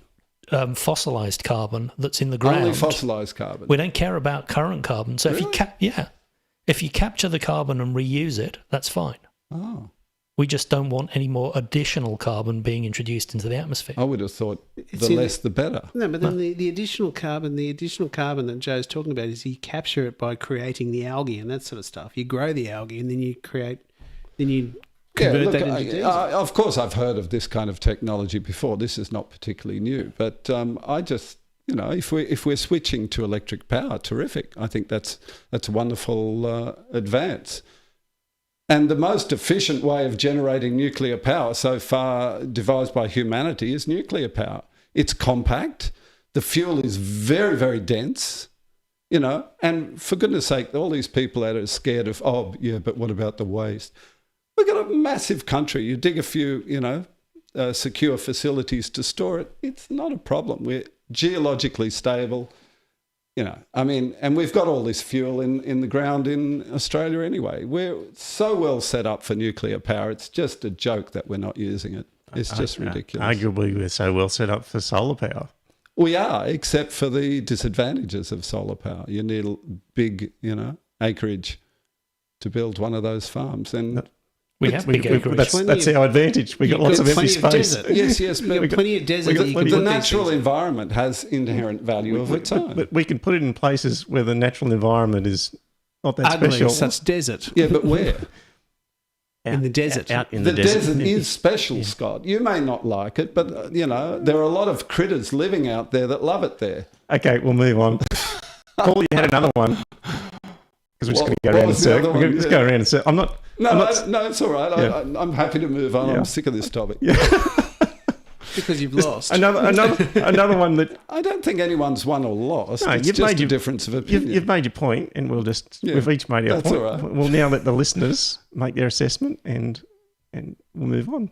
fossilized carbon that's in the ground. Only fossilized carbon. We don't care about current carbon. So Really? if you capture the carbon and reuse it, that's fine. Oh, We just don't want any more additional carbon being introduced into the atmosphere. I would have thought It's the in- less the better. No, but then the additional carbon that Joe's talking about is you capture it by creating the algae and that sort of stuff. You grow the algae and then you convert that into diesel. Of course, I've heard of this kind of technology before. This is not particularly new, but I just, if we're switching to electric power, terrific. I think that's a wonderful advance. And the most efficient way of generating nuclear power so far devised by humanity is nuclear power. It's compact. The fuel is very, very dense. And for goodness sake, all these people that are scared of, but what about the waste? We've got a massive country. You dig a few, secure facilities to store it. It's not a problem. We're geologically stable, and we've got all this fuel in the ground in Australia anyway. We're so well set up for nuclear power. It's just a joke that we're not using it. It's just ridiculous. Arguably, we're so well set up for solar power. We are, except for the disadvantages of solar power. You need a big, acreage to build one of those farms. And We have big acreage. That's our advantage. We've got lots of empty space. yes, but You've got plenty of desert. got that you plenty can the put these natural things in. environment has inherent value of its own. But we can put it in places where the natural environment is not that Ugly, special. such desert. Yeah, but where? in the desert. Out in The desert is special, Scott. You may not like it, but, there are a lot of critters living out there that love it there. Okay, we'll move on. Paul, you had another one. Because we're just going to go What around in was the other circles. We're one? going to just go around in circles. No, it's all right. Yeah. I'm happy to move on. Yeah. I'm sick of this topic. Because you've lost. Another one that I don't think anyone's won or lost. No, It's you've just made a your- difference of opinion. you've made your point, and we'll just we've each made our that's point. all right. We'll now let the listeners make their assessment, and we'll move on.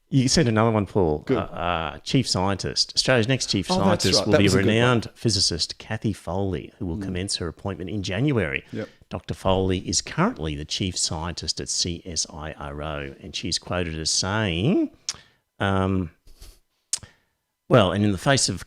You said another one, Paul. Good. Chief scientist. Australia's next chief Oh, that's scientist right. will That be was a good renowned physicist Kathy Foley, who will commence her appointment in January. Yep. Dr. Foley is currently the chief scientist at CSIRO, and she's quoted as saying, and in the face of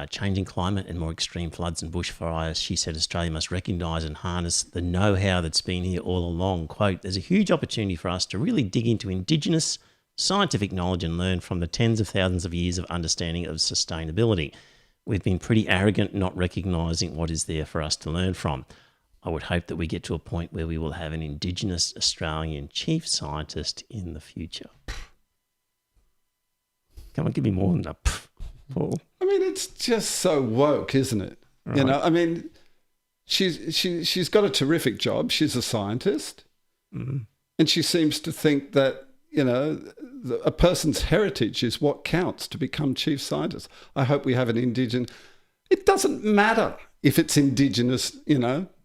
changing climate and more extreme floods and bushfires, she said Australia must recognise and harness the know-how that's been here all along. Quote, there's a huge opportunity for us to really dig into Indigenous scientific knowledge and learn from the tens of thousands of years of understanding of sustainability. We've been pretty arrogant not recognising what is there for us to learn from. I would hope that we get to a point where we will have an Indigenous Australian chief scientist in the future. Come on, give me more than that, Paul. I mean, it's just so woke, isn't it? Right. She's got a terrific job. She's a scientist. Mm-hmm. And she seems to think that, a person's heritage is what counts to become chief scientist. I hope we have an Indigenous. It doesn't matter if it's Indigenous,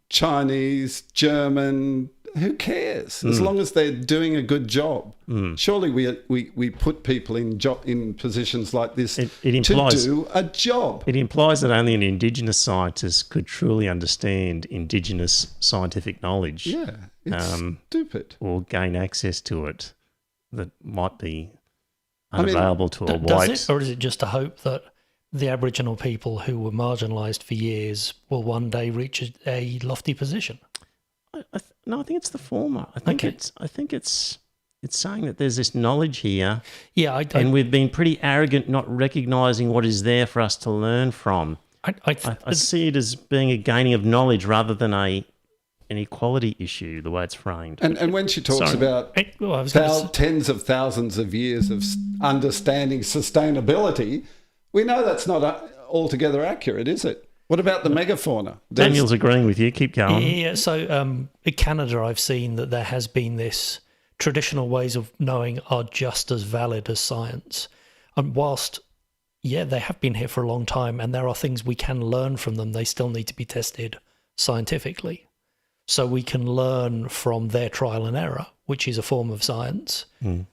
Chinese, German, who cares? As long as they're doing a good job. Surely we put people in positions like this It implies, to do a job. It implies that only an Indigenous scientist could truly understand Indigenous scientific knowledge. Yeah, it's stupid. Or gain access to it that might be unavailable to a Does white. it, or is it just a hope that the Aboriginal people who were marginalised for years will one day reach a lofty position? No, I think it's the former. I think it's saying that there's this knowledge here, and we've been pretty arrogant not recognising what is there for us to learn from. I see it as being a gaining of knowledge rather than an equality issue, the way it's framed. And when she talks about tens of thousands of years of understanding sustainability, we know that's not altogether accurate, is it? What about the megafauna? Daniel's agreeing with you. Keep going. Yeah, so in Canada, I've seen that there has been this traditional ways of knowing are just as valid as science. And whilst, yeah, they have been here for a long time and there are things we can learn from them, they still need to be tested scientifically. So we can learn from their trial and error, which is a form of science,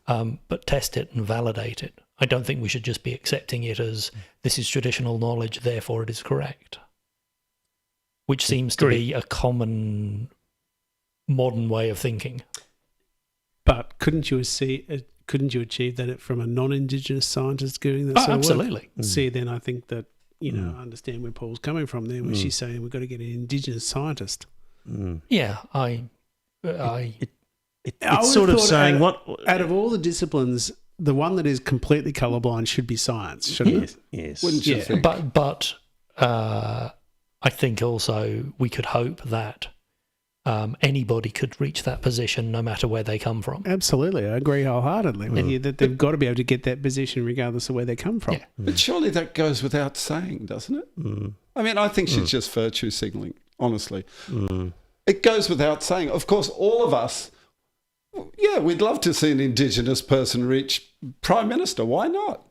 but test it and validate it. I don't think we should just be accepting it as this is traditional knowledge, therefore it is correct, which seems to be a common modern way of thinking. But couldn't you achieve that from a non-Indigenous scientist doing that? Absolutely. See, then I think that, I understand where Paul's coming from there, where she's saying we've got to get an Indigenous scientist. Yeah, It's sort of saying out of all the disciplines, the one that is completely colourblind should be science, shouldn't it? Yes. Wouldn't you think? But I think also we could hope that anybody could reach that position no matter where they come from. Absolutely, I agree wholeheartedly with you that they've got to be able to get that position regardless of where they come from. Yeah. But surely that goes without saying, doesn't it? I mean, I think she's just virtue signalling, honestly. It goes without saying. Of course, all of us, we'd love to see an Indigenous person reach Prime Minister. Why not?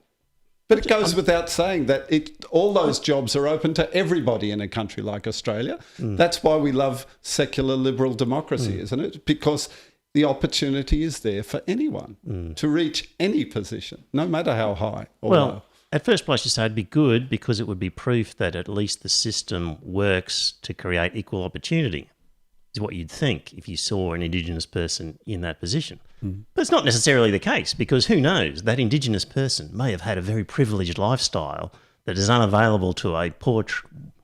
But it goes without saying that all those jobs are open to everybody in a country like Australia. That's why we love secular liberal democracy, isn't it? Because the opportunity is there for anyone to reach any position, no matter how high or low. At first place, you say it'd be good because it would be proof that at least the system works to create equal opportunity, is what you'd think if you saw an Indigenous person in that position. But it's not necessarily the case, because who knows, that Indigenous person may have had a very privileged lifestyle that is unavailable to a poor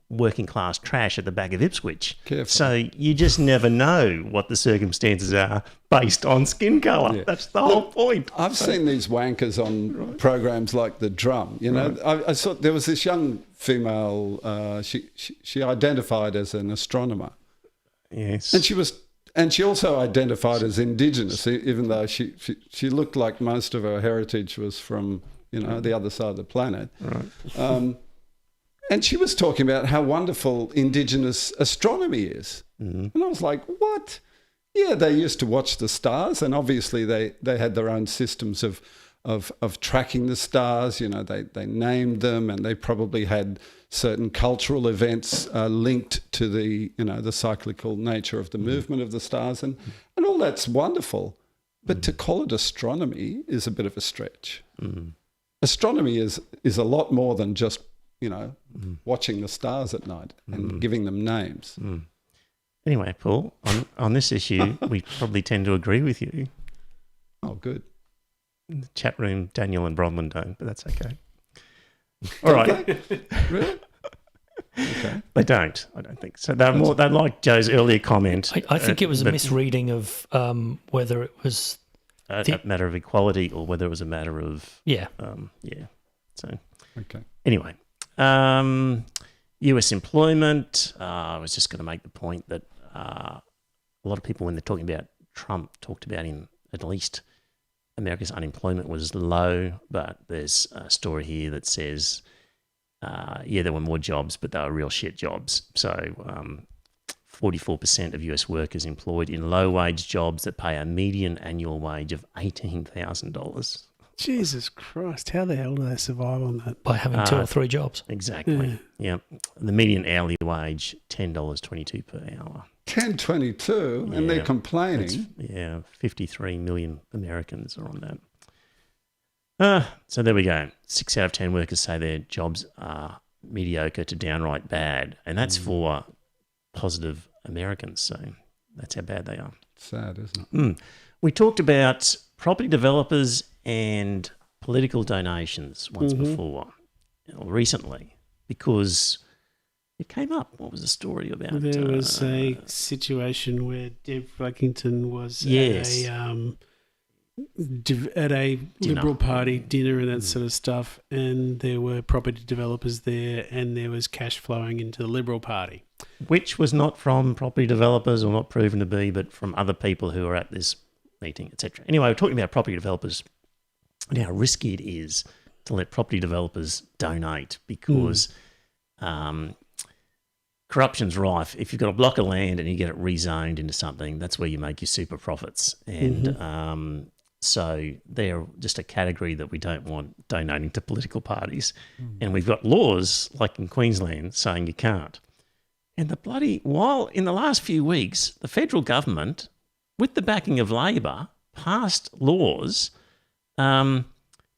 working class trash at the back of Ipswich. Careful. So you just never know what the circumstances are based on skin colour. Yeah. That's the whole point. I've seen these wankers on programs like The Drum. You know, I saw there was this young female. She identified as an astronomer. Yes, and she also identified as Indigenous, even though she looked like most of her heritage was from the other side of the planet. Right. And she was talking about how wonderful Indigenous astronomy is. And I was like, what? Yeah, they used to watch the stars, and obviously they had their own systems of tracking the stars. They named them, and they probably had certain cultural events linked to the cyclical nature of the movement of the stars, and all that's wonderful. But to call it astronomy is a bit of a stretch. Astronomy is a lot more than just watching the stars at night and giving them names. Anyway, Paul, on this issue, we probably tend to agree with you. Oh, good. In the chat room, Daniel and Bronwyn don't, but that's okay. All right. Really? Okay. They don't. I don't think so. They're like Joe's earlier comment. I think it was a misreading of whether it was a matter of equality or whether it was a matter of So okay. Anyway, US employment. I was just going to make the point that a lot of people, when they're talking about Trump, talked about him, at least America's unemployment was low, but there's a story here that says, there were more jobs, but they were real shit jobs. So 44% of US workers employed in low-wage jobs that pay a median annual wage of $18,000. Jesus Christ, how the hell do they survive on that? By having 2 or 3 jobs. Exactly. Yeah. The median hourly wage, $10.22 per hour. $10.22, and they're complaining. 53 million Americans are on that. So there we go. 6 out of 10 workers say their jobs are mediocre to downright bad, and that's for positive Americans. So that's how bad they are. Sad, isn't it? We talked about property developers and political donations once before, recently, because it came up. What was the story about? There was a situation where Deb Flackington was at a Liberal Party dinner and that sort of stuff, and there were property developers there, and there was cash flowing into the Liberal Party. Which was not from property developers, or not proven to be, but from other people who were at this meeting, etc. Anyway, we're talking about property developers and how risky it is to let property developers donate, because corruption's rife. If you've got a block of land and you get it rezoned into something, that's where you make your super profits. And so they're just a category that we don't want donating to political parties. And we've got laws, like in Queensland, saying you can't. And while in the last few weeks, the federal government, with the backing of Labor, passed laws to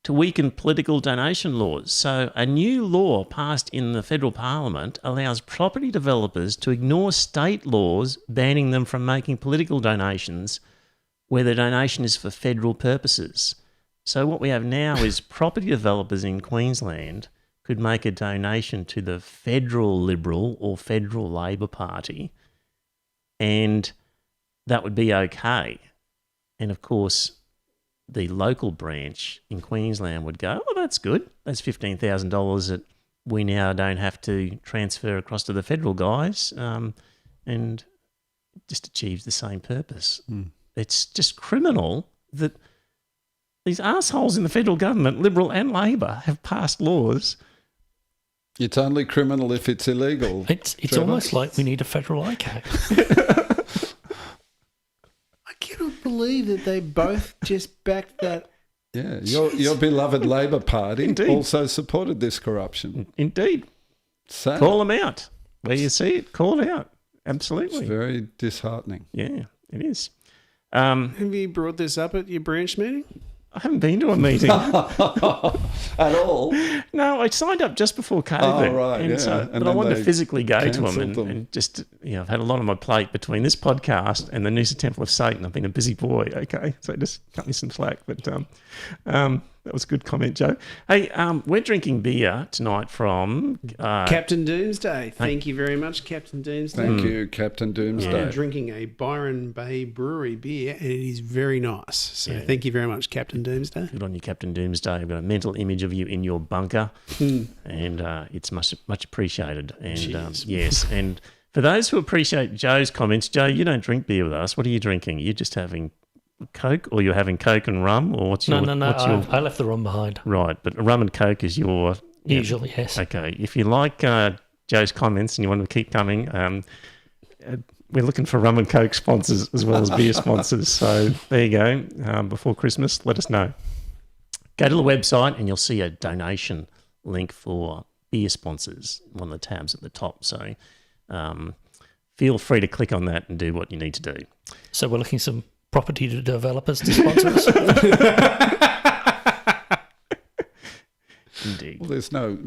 weaken political donation laws. So a new law passed in the federal parliament allows property developers to ignore state laws banning them from making political donations where the donation is for federal purposes. So what we have now is property developers in Queensland could make a donation to the federal Liberal or federal Labor Party, and that would be okay. And of course, the local branch in Queensland would go, oh, that's good. That's $15,000 that we now don't have to transfer across to the federal guys, and it just achieves the same purpose. It's just criminal that these assholes in the federal government, Liberal and Labor, have passed laws. It's only criminal if it's illegal. It's almost like we need a federal ICAC. I cannot believe that they both just backed that. Yeah, your beloved Labor Party Indeed. also supported this corruption. Indeed. Sad. Call them out. Where you see it, call it out. Absolutely. It's very disheartening. Yeah, it is. Have you brought this up at your branch meeting? I haven't been to a meeting. At all? No, I signed up just before COVID. Oh, right, and yeah. But I wanted to physically go to them cancelled them. and just, I've had a lot on my plate between this podcast and the Noosa Temple of Satan. I've been a busy boy, okay? So just cut me some slack. But that was a good comment, Joe. Hey, we're drinking beer tonight from... Captain Doomsday. Thank you very much, Captain Doomsday. Thank you, Captain Doomsday. I'm drinking a Byron Bay Brewery beer, and it is very nice. So thank you very much, Captain Doomsday. Good on you, Captain Doomsday. I've got a mental image of you in your bunker, and it's much appreciated. And yes, and for those who appreciate Joe's comments, Joe, you don't drink beer with us. What are you drinking? You're just having Coke, or you're having Coke and rum, or what's your? No. I left the rum behind. Right, but rum and Coke is your Usually, yes. Okay, if you like Joe's comments and you want to keep coming, we're looking for rum and Coke sponsors as well as beer sponsors. So there you go. Before Christmas, let us know. Go to the website and you'll see a donation link for beer sponsors, one of the tabs at the top. So feel free to click on that and do what you need to do. So we're looking some property developers to sponsor us. Indeed. Well, there's no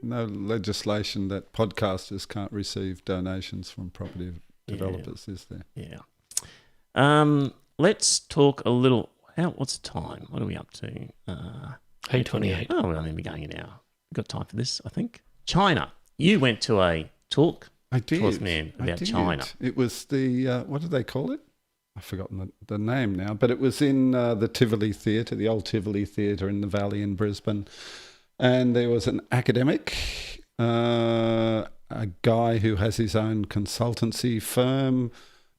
legislation that podcasters can't receive donations from property developers, is there? Yeah. Let's talk a little. What's the time? What are we up to? 8:28. Oh, we'll only be going an hour. We've got time for this, I think. China. You went to a talk. I did. To us, man, about China. It was the what did they call it? I've forgotten the name now, but it was in the Tivoli Theatre, the old Tivoli Theatre in the Valley in Brisbane. And there was an academic, a guy who has his own consultancy firm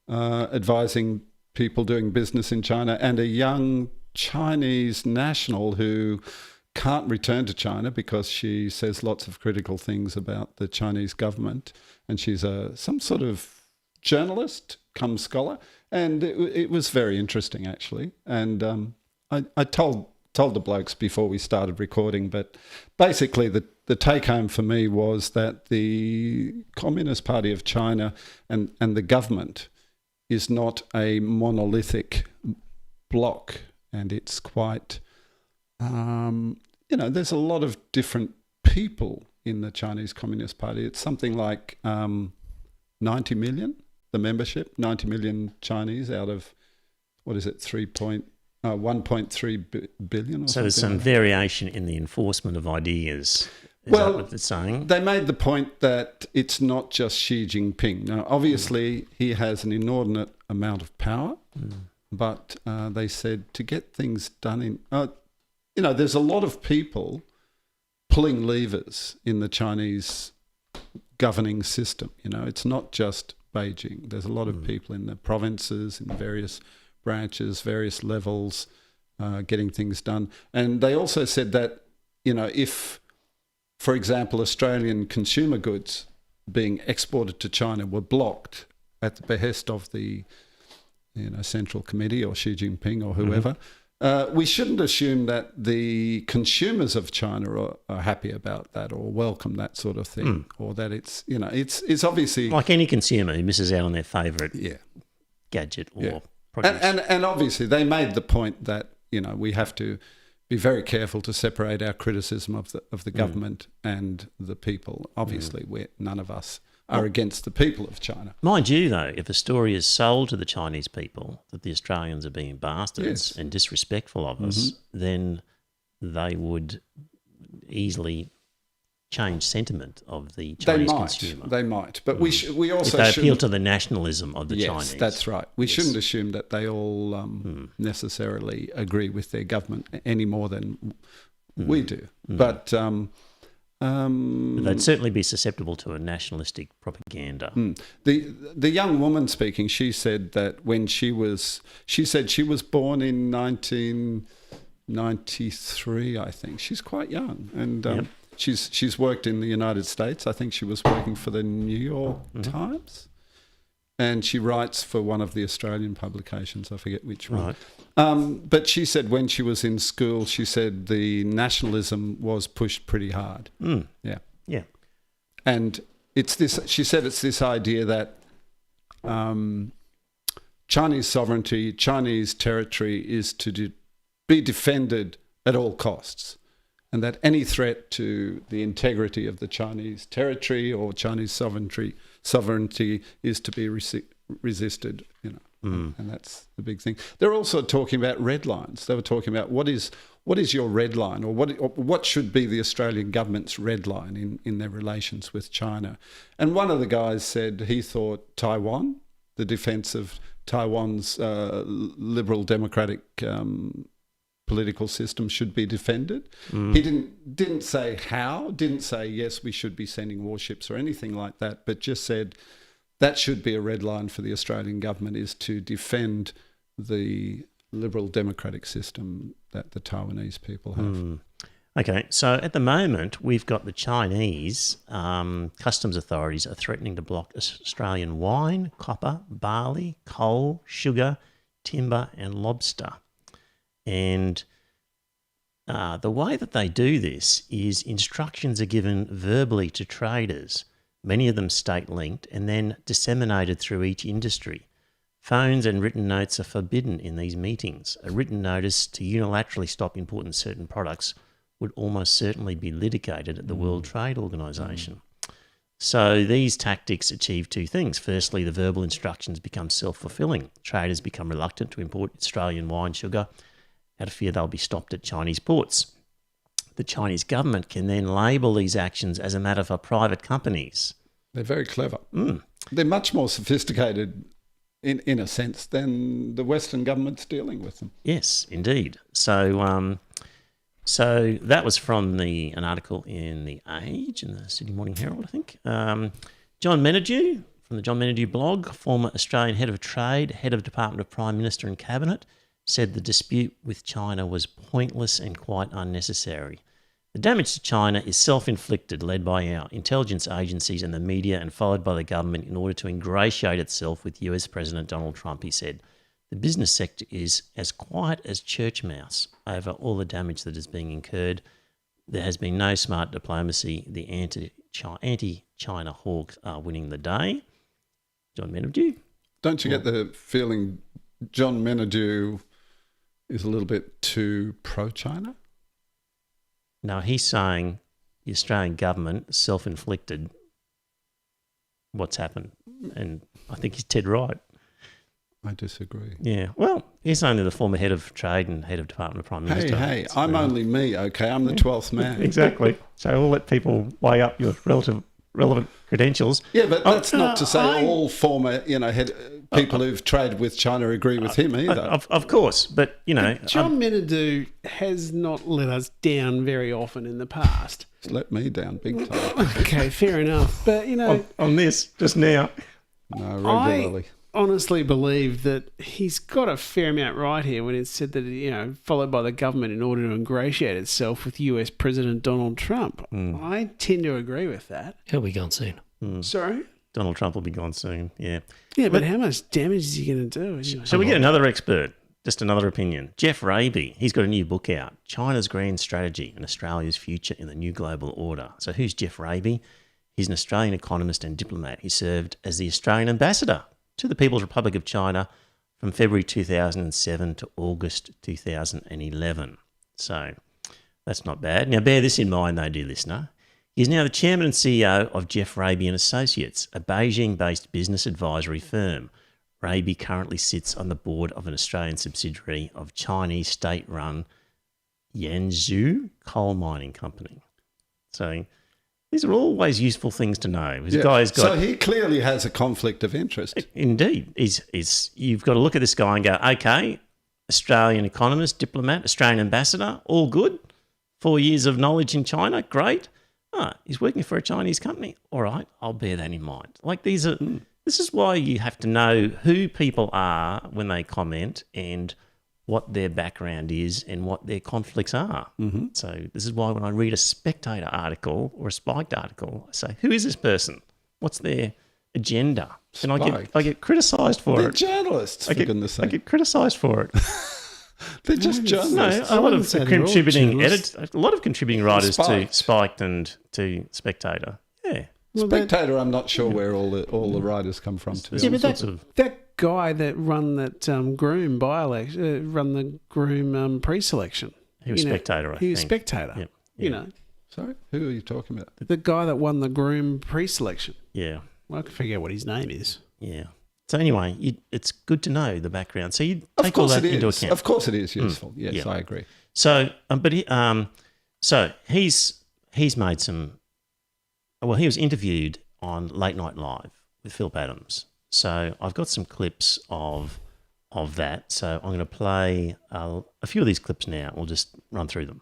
advising people doing business in China, and a young Chinese national who can't return to China because she says lots of critical things about the Chinese government. And she's some sort of journalist come scholar. And it was very interesting, actually. And I told the blokes before we started recording, but basically the take-home for me was that the Communist Party of China and the government is not a monolithic block, and it's quite, there's a lot of different people in the Chinese Communist Party. It's something like 90 million, the membership, 90 million Chinese out of, 1.3 billion or so there's some variation in the enforcement of ideas. Is that what they're saying? They made the point that it's not just Xi Jinping. Now, obviously, he has an inordinate amount of power, but they said to get things done there's a lot of people pulling levers in the Chinese governing system. It's not just Beijing. There's a lot of people in the provinces, in various branches, various levels, getting things done. And they also said that, if, for example, Australian consumer goods being exported to China were blocked at the behest of the Central Committee or Xi Jinping or whoever, we shouldn't assume that the consumers of China are happy about that or welcome that sort of thing, or that it's obviously like any consumer who misses out on their favourite gadget or produce. And obviously they made the point that we have to be very careful to separate our criticism of the government and the people. Obviously, none of us are against the people of China. Mind you, though, if a story is sold to the Chinese people that the Australians are being bastards and disrespectful of us, then they would easily change sentiment of the Chinese consumer. They might, but we also if they appeal to the nationalism of the Chinese. Yes, that's right. We shouldn't assume that they all necessarily agree with their government any more than we do. But they'd certainly be susceptible to a nationalistic propaganda. The young woman speaking, she said that when she was born in 1993, I think. She's quite young, and she's worked in the United States. I think she was working for the New York Times, and she writes for one of the Australian publications. I forget which one. Right. But she said when she was in school, she said the nationalism was pushed pretty hard. Yeah. And it's this. She said it's this idea that Chinese sovereignty, Chinese territory is to be defended at all costs, and that any threat to the integrity of the Chinese territory or Chinese sovereignty is to be resisted. And that's the big thing. They're also talking about red lines. They were talking about what is your red line, or what should be the Australian government's red line in their relations with China. And one of the guys said he thought Taiwan, the defence of Taiwan's liberal democratic political system should be defended. He didn't say how, didn't say yes we should be sending warships or anything like that, but just said that should be a red line for the Australian government, is to defend the liberal democratic system that the Taiwanese people have. Okay, so at the moment we've got the Chinese customs authorities are threatening to block Australian wine, copper, barley, coal, sugar, timber and lobster. And the way that they do this is instructions are given verbally to traders, many of them state-linked, and then disseminated through each industry. Phones and written notes are forbidden in these meetings. A written notice to unilaterally stop importing certain products would almost certainly be litigated at the World Trade Organization. So these tactics achieve two things. Firstly, the verbal instructions become self-fulfilling. Traders become reluctant to import Australian wine, sugar, out of fear they'll be stopped at Chinese ports. The Chinese government can then label these actions as a matter for private companies. They're very clever. They're much more sophisticated in a sense than the Western governments dealing with them. Yes, indeed. So so that was from an article in The Age and the Sydney Morning Herald, I think. John Menadue from the John Menadue blog, former Australian head of trade, head of Department of Prime Minister and Cabinet, said the dispute with China was pointless and quite unnecessary. The damage to China is self-inflicted, led by our intelligence agencies and the media and followed by the government in order to ingratiate itself with US President Donald Trump, he said. The business sector is as quiet as church mouse over all the damage that is being incurred. There has been no smart diplomacy. The anti-China hawks are winning the day. John Menadue. Don't you get the feeling John Menadue is a little bit too pro-China? No, he's saying the Australian government self-inflicted what's happened. And I think he's dead right. I disagree. Yeah. Well, he's only the former head of trade and head of Department of Prime Minister. Hey, I'm only me, okay? I'm the 12th man. Exactly. So we'll let people weigh up your relevant credentials. Yeah, but that's not to say all former, people who've traded with China agree with him either. Of course, but John Menadue has not let us down very often in the past. He's let me down big time. Okay, fair enough. But on this just now, no, regularly. honestly believe that he's got a fair amount right here when it said that, followed by the government in order to ingratiate itself with US President Donald Trump. I tend to agree with that. He'll be gone soon. Sorry? Donald Trump will be gone soon, yeah. Yeah, but how much damage is he going to do? Anyway? So we get another expert, just another opinion. Jeff Raby, he's got a new book out, China's Grand Strategy and Australia's Future in the New Global Order. So who's Jeff Raby? He's an Australian economist and diplomat. He served as the Australian ambassador to the People's Republic of China from February 2007 to August 2011. So that's not bad. Now, bear this in mind, though, dear listener. He's now the chairman and CEO of Jeff Raby and Associates, a Beijing-based business advisory firm. Raby currently sits on the board of an Australian subsidiary of Chinese state-run Yanzhou coal mining company. So these are always useful things to know. This guy's got, so he clearly has a conflict of interest. Indeed. You've got to look at this guy and go, okay, Australian economist, diplomat, Australian ambassador, all good. 4 years of knowledge in China, great. He's working for a Chinese company. All right, I'll bear that in mind. Like this is why you have to know who people are when they comment and what their background is and what their conflicts are. Mm-hmm. So this is why when I read a Spectator article or a Spiked article, I say, who is this person? What's their agenda? And I get criticised for They're it. journalists, for goodness sake. I get criticised for it. They're just journalists. No, a lot of contributing writers to Spiked and to Spectator. Yeah. Well, Spectator, I'm not sure where all the writers come from. To be honest. That guy that run that Groom by-election, run the Groom pre-selection. He was Spectator, I think. He was Spectator. Yep. You know. Sorry? Who are you talking about? The guy that won the Groom pre-selection. Yeah. Well, I can figure out what his name is. Yeah. So anyway, it's good to know the background. So you take all that into account. Of course, it is useful. Yes, yeah. I agree. So, so he's made some. Well, he was interviewed on Late Night Live with Philip Adams. So I've got some clips of that. So I'm going to play a few of these clips now. We'll just run through them.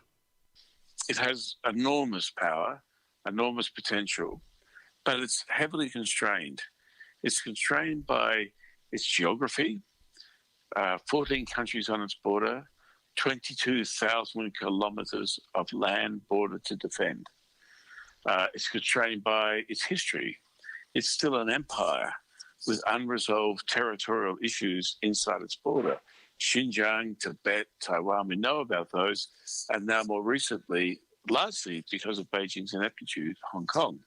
It has enormous power, enormous potential, but it's heavily constrained. It's constrained by its geography, 14 countries on its border, 22,000 kilometres of land border to defend. It's constrained by its history. It's still an empire with unresolved territorial issues inside its border. Xinjiang, Tibet, Taiwan, we know about those, and now more recently, largely because of Beijing's ineptitude, Hong Kong.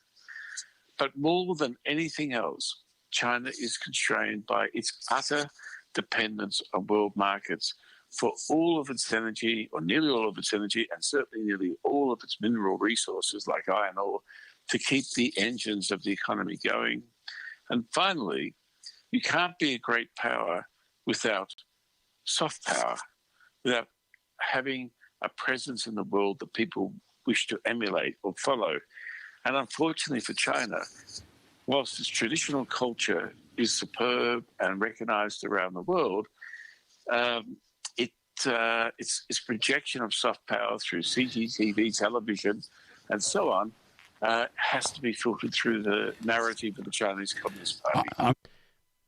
But more than anything else, China is constrained by its utter dependence on world markets for all of its energy, or nearly all of its energy, and certainly nearly all of its mineral resources like iron ore, to keep the engines of the economy going. And finally, you can't be a great power without soft power, without having a presence in the world that people wish to emulate or follow. And unfortunately for China, whilst its traditional culture is superb and recognized around the world, its projection of soft power through CCTV, television, and so on, has to be filtered through the narrative of the Chinese Communist Party.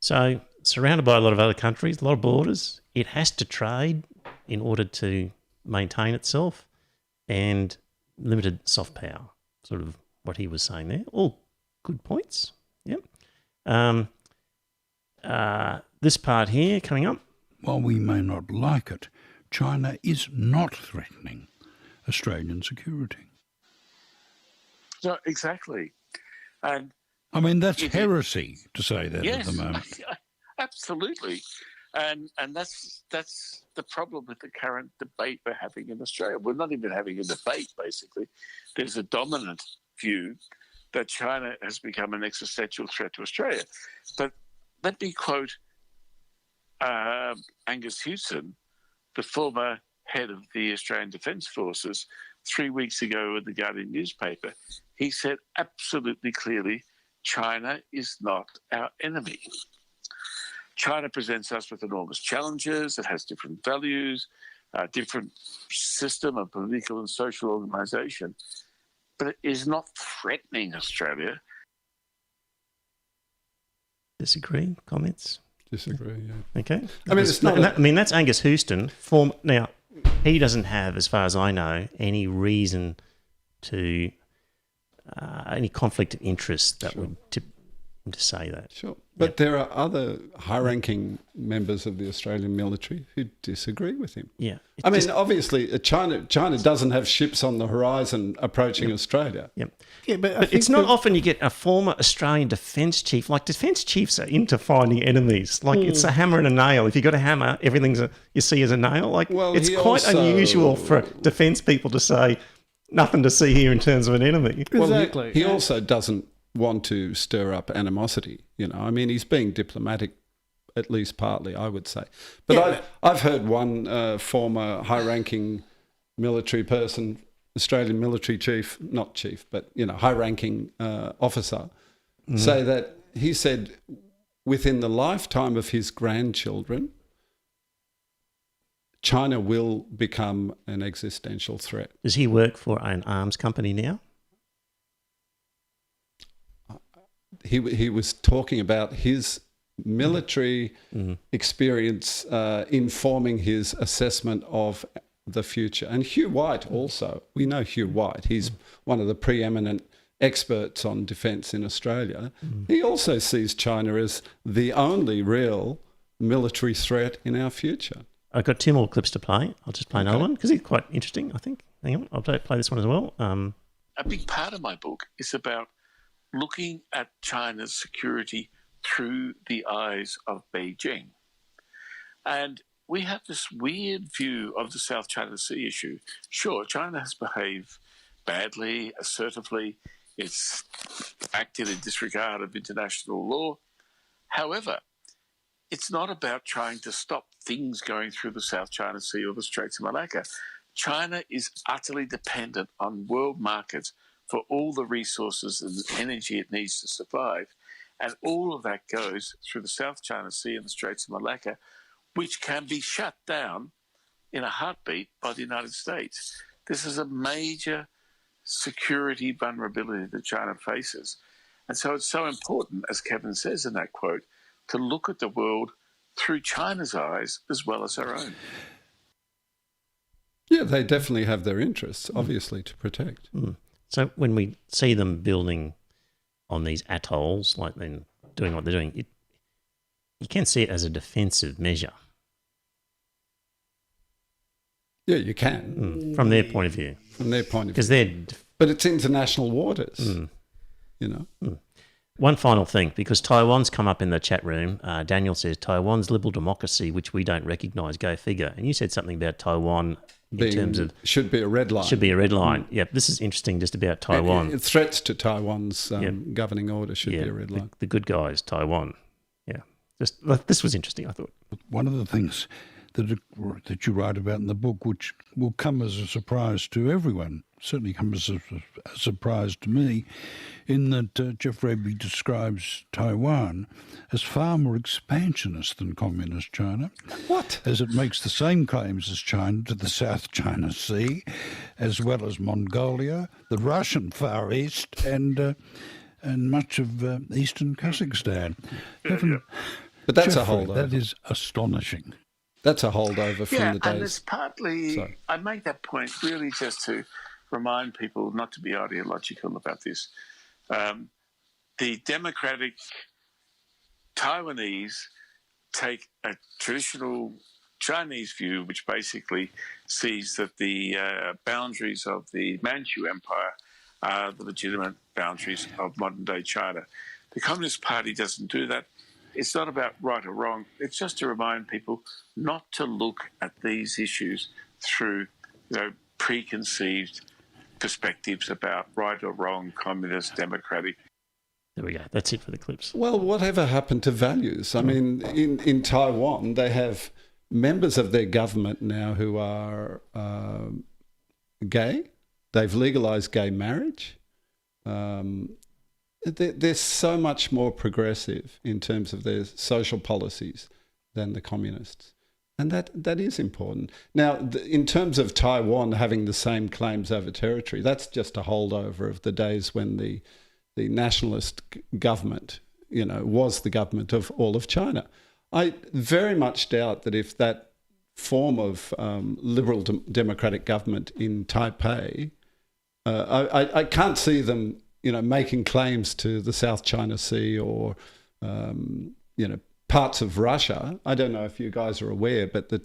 So, surrounded by a lot of other countries, a lot of borders, it has to trade in order to maintain itself, and limited soft power, sort of what he was saying there. All good points. Yep. This part here coming up. While we may not like it, China is not threatening Australian security. No, exactly. And I mean, that's heresy to say that yes, at the moment. Absolutely. And that's the problem with the current debate we're having in Australia. We're not even having a debate, basically. There's a dominant view that China has become an existential threat to Australia. But let me quote Angus Hewson, the former head of the Australian Defence Forces, 3 weeks ago in the Guardian newspaper. He said absolutely clearly, China is not our enemy. China presents us with enormous challenges. It has different values, different system of political and social organisation, but it is not threatening Australia. Disagree? Comments? Disagree, yeah. Okay. I mean, it's not that's Angus Houston. Now, he doesn't have, as far as I know, any reason to any conflict of interest that would tip him to say that. Sure. But there are other high-ranking members of the Australian military who disagree with him. Yeah. I mean, obviously, China doesn't have ships on the horizon approaching Australia. Yep. Yeah, But it's not often you get a former Australian defence chief. Like, defence chiefs are into finding enemies. Like, it's a hammer and a nail. If you got a hammer, everything's you see as a nail. Like, it's quite unusual for defence people to say, nothing to see here in terms of an enemy. Exactly. Well, he also doesn't want to stir up animosity. I mean, he's being diplomatic, at least partly, I would say. But I've heard one former high-ranking military person, Australian military chief, not chief, but high-ranking officer, say that he said within the lifetime of his grandchildren, China will become an existential threat. Does he work for an arms company now? He was talking about his military experience informing his assessment of the future. And Hugh White also, we know Hugh White, he's one of the preeminent experts on defence in Australia. He also sees China as the only real military threat in our future. I've got 2 more clips to play. I'll just play another one because it's quite interesting, I think. Hang on, I'll play this one as well. A big part of my book is about looking at China's security through the eyes of Beijing. And we have this weird view of the South China Sea issue. Sure, China has behaved badly, assertively. It's acted in disregard of international law. However, it's not about trying to stop things going through the South China Sea or the Straits of Malacca. China is utterly dependent on world markets for all the resources and energy it needs to survive. And all of that goes through the South China Sea and the Straits of Malacca, which can be shut down in a heartbeat by the United States. This is a major security vulnerability that China faces. And so it's so important, as Kevin says in that quote, to look at the world through China's eyes as well as our own. Yeah, they definitely have their interests, obviously, to protect. So when we see them building on these atolls, like then doing what they're doing, you can see it as a defensive measure. Yeah, you can. From their point of view. From their point of view. But it's international waters, One final thing, because Taiwan's come up in the chat room. Daniel says, Taiwan's liberal democracy, which we don't recognise, go figure. And you said something about Taiwan in terms of... Should be a red line. Should be a red line. Yep, this is interesting just about Taiwan. Threats to Taiwan's governing order should be a red line. The good guys, Taiwan. Yeah, this was interesting, I thought. One of the things that you write about in the book, which will come as a surprise to everyone, certainly comes as a surprise to me, in that Jeff Raby describes Taiwan as far more expansionist than communist China. What? As it makes the same claims as China to the South China Sea, as well as Mongolia, the Russian Far East, and much of eastern Kazakhstan. But that's Jeffrey, a holdover. That is astonishing. That's a holdover from the days. And it's partly, I make that point really just to remind people not to be ideological about this. The democratic Taiwanese take a traditional Chinese view, which basically sees that the boundaries of the Manchu Empire are the legitimate boundaries of modern-day China. The Communist Party doesn't do that. It's not about right or wrong. It's just to remind people not to look at these issues through, preconceived perspectives about right or wrong, communist, democratic. There we go. That's it for the clips. Well, whatever happened to values? I mean, in Taiwan, they have members of their government now who are gay. They've legalized gay marriage. They're so much more progressive in terms of their social policies than the communists. And that is important. Now, in terms of Taiwan having the same claims over territory, that's just a holdover of the days when the nationalist government, was the government of all of China. I very much doubt that if that form of liberal democratic government in Taipei, I can't see them, making claims to the South China Sea or, parts of Russia. I don't know if you guys are aware, but the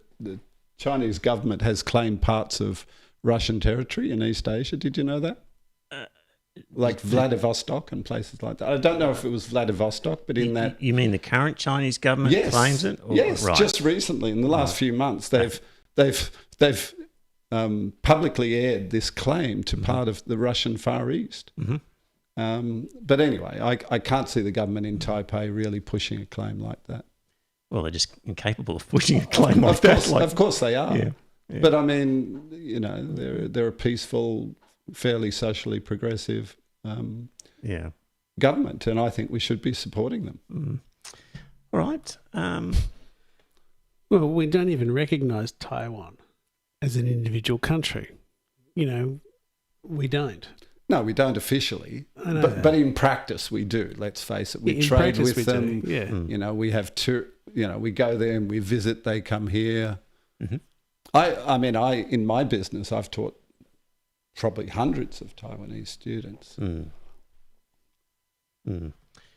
Chinese government has claimed parts of Russian territory in East Asia. Did you know that? Like Vladivostok and places like that. I don't know if it was Vladivostok, but in that... You mean the current Chinese government claims it? Yes, right. Just recently, in the last few months, they've publicly aired this claim to part of the Russian Far East. But anyway, I can't see the government in Taipei really pushing a claim like that. Well, they're just incapable of pushing a claim like that. Of course they are. Yeah. But I mean, they're a peaceful, fairly socially progressive government, and I think we should be supporting them. All right. Well, we don't even recognise Taiwan as an individual country. We don't. No, we don't officially, but in practice we do. Let's face it, we trade with them. Yeah. We have we go there and we visit. They come here. I mean, in my business, I've taught probably hundreds of Taiwanese students.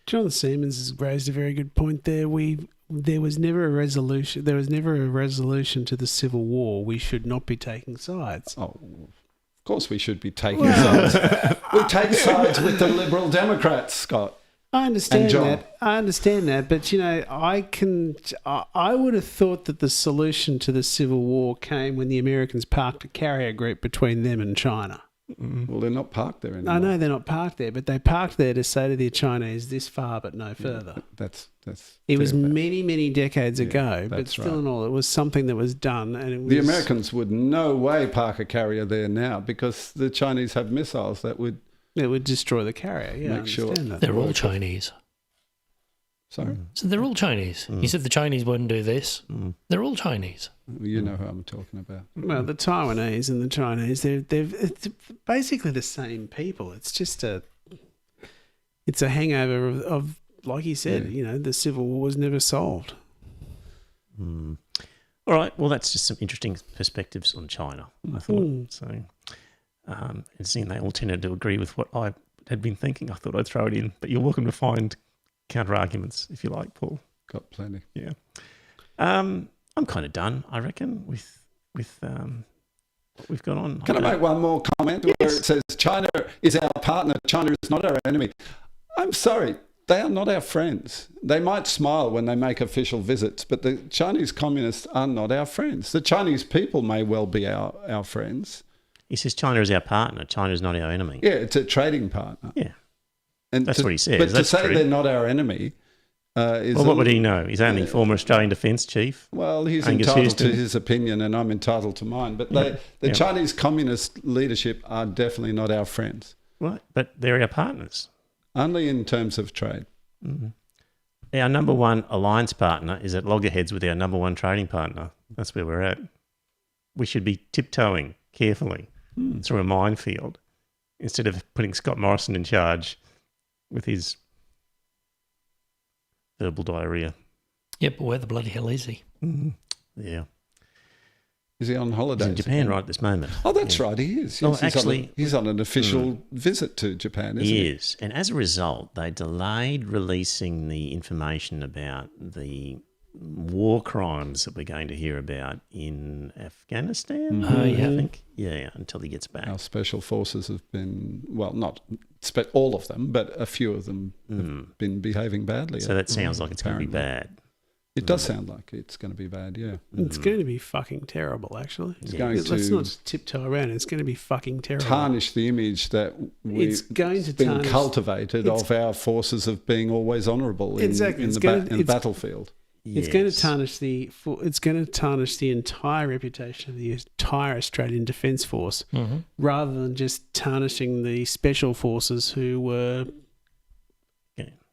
John Siemens has raised a very good point there. There was never a resolution. There was never a resolution to the Civil War. We should not be taking sides. Oh, of course we should be taking sides. We take sides with the Liberal Democrats, Scott. I understand that, but I would have thought that the solution to the Civil War came when the Americans parked a carrier group between them and China. Well, they're not parked there anymore. I know they're not parked there, but they parked there to say to the Chinese, this far but no further. That's it was many decades ago, but still right. in all, it was something that was done. And it was, the Americans would no way park a carrier there now because the Chinese have missiles that would... It would destroy the carrier, yeah. Make sure. That. They're all Chinese. Sorry? So they're all Chinese. You said the Chinese wouldn't do this. They're all Chinese. You know who I'm talking about. Well, the Taiwanese and the Chinese, it's basically the same people. It's just it's a hangover of like you said, the Civil War was never solved. All right. Well, that's just some interesting perspectives on China, I thought. So, and seeing they all tended to agree with what I had been thinking, I thought I'd throw it in. But you're welcome to find counter-arguments if you like, Paul. Got plenty. Yeah. I'm kind of done, I reckon, with what we've got on. Can I make one more comment where it says China is our partner, China is not our enemy? I'm sorry, they are not our friends. They might smile when they make official visits, but the Chinese communists are not our friends. The Chinese people may well be our friends. He says China is our partner. China is not our enemy. Yeah, it's a trading partner. Yeah. And that's what he says. But that's to say true. they're not our enemy is... Well, what would he know? He's only former Australian Defence Chief. Well, he's Angus entitled Houston. to his opinion and I'm entitled to mine. But the Chinese communist leadership are definitely not our friends. Right, but they're our partners. Only in terms of trade. Our number one alliance partner is at loggerheads with our number one trading partner. That's where we're at. We should be tiptoeing carefully through a minefield instead of putting Scott Morrison in charge with his verbal diarrhea. Yeah, but where the bloody hell is he? Yeah. Is he on holiday? He's in Japan right at this moment. Oh, that's right, he is. Well, Yes, actually... he's on an official visit to Japan, isn't he? He is. And as a result, they delayed releasing the information about the war crimes that we're going to hear about in Afghanistan, I think. Yeah, until he gets back. Our special forces have been, well, not all of them, but a few of them have been behaving badly. So that sounds like it's going to be bad. It does sound like it's going to be bad, yeah. It's going to be fucking terrible, actually. It's going Let's to not just tiptoe around. It's going to be fucking terrible. tarnish the image that we've been cultivated of our forces of being always honourable in the battlefield. It's going to tarnish the entire reputation of the entire Australian Defence Force, rather than just tarnishing the special forces who were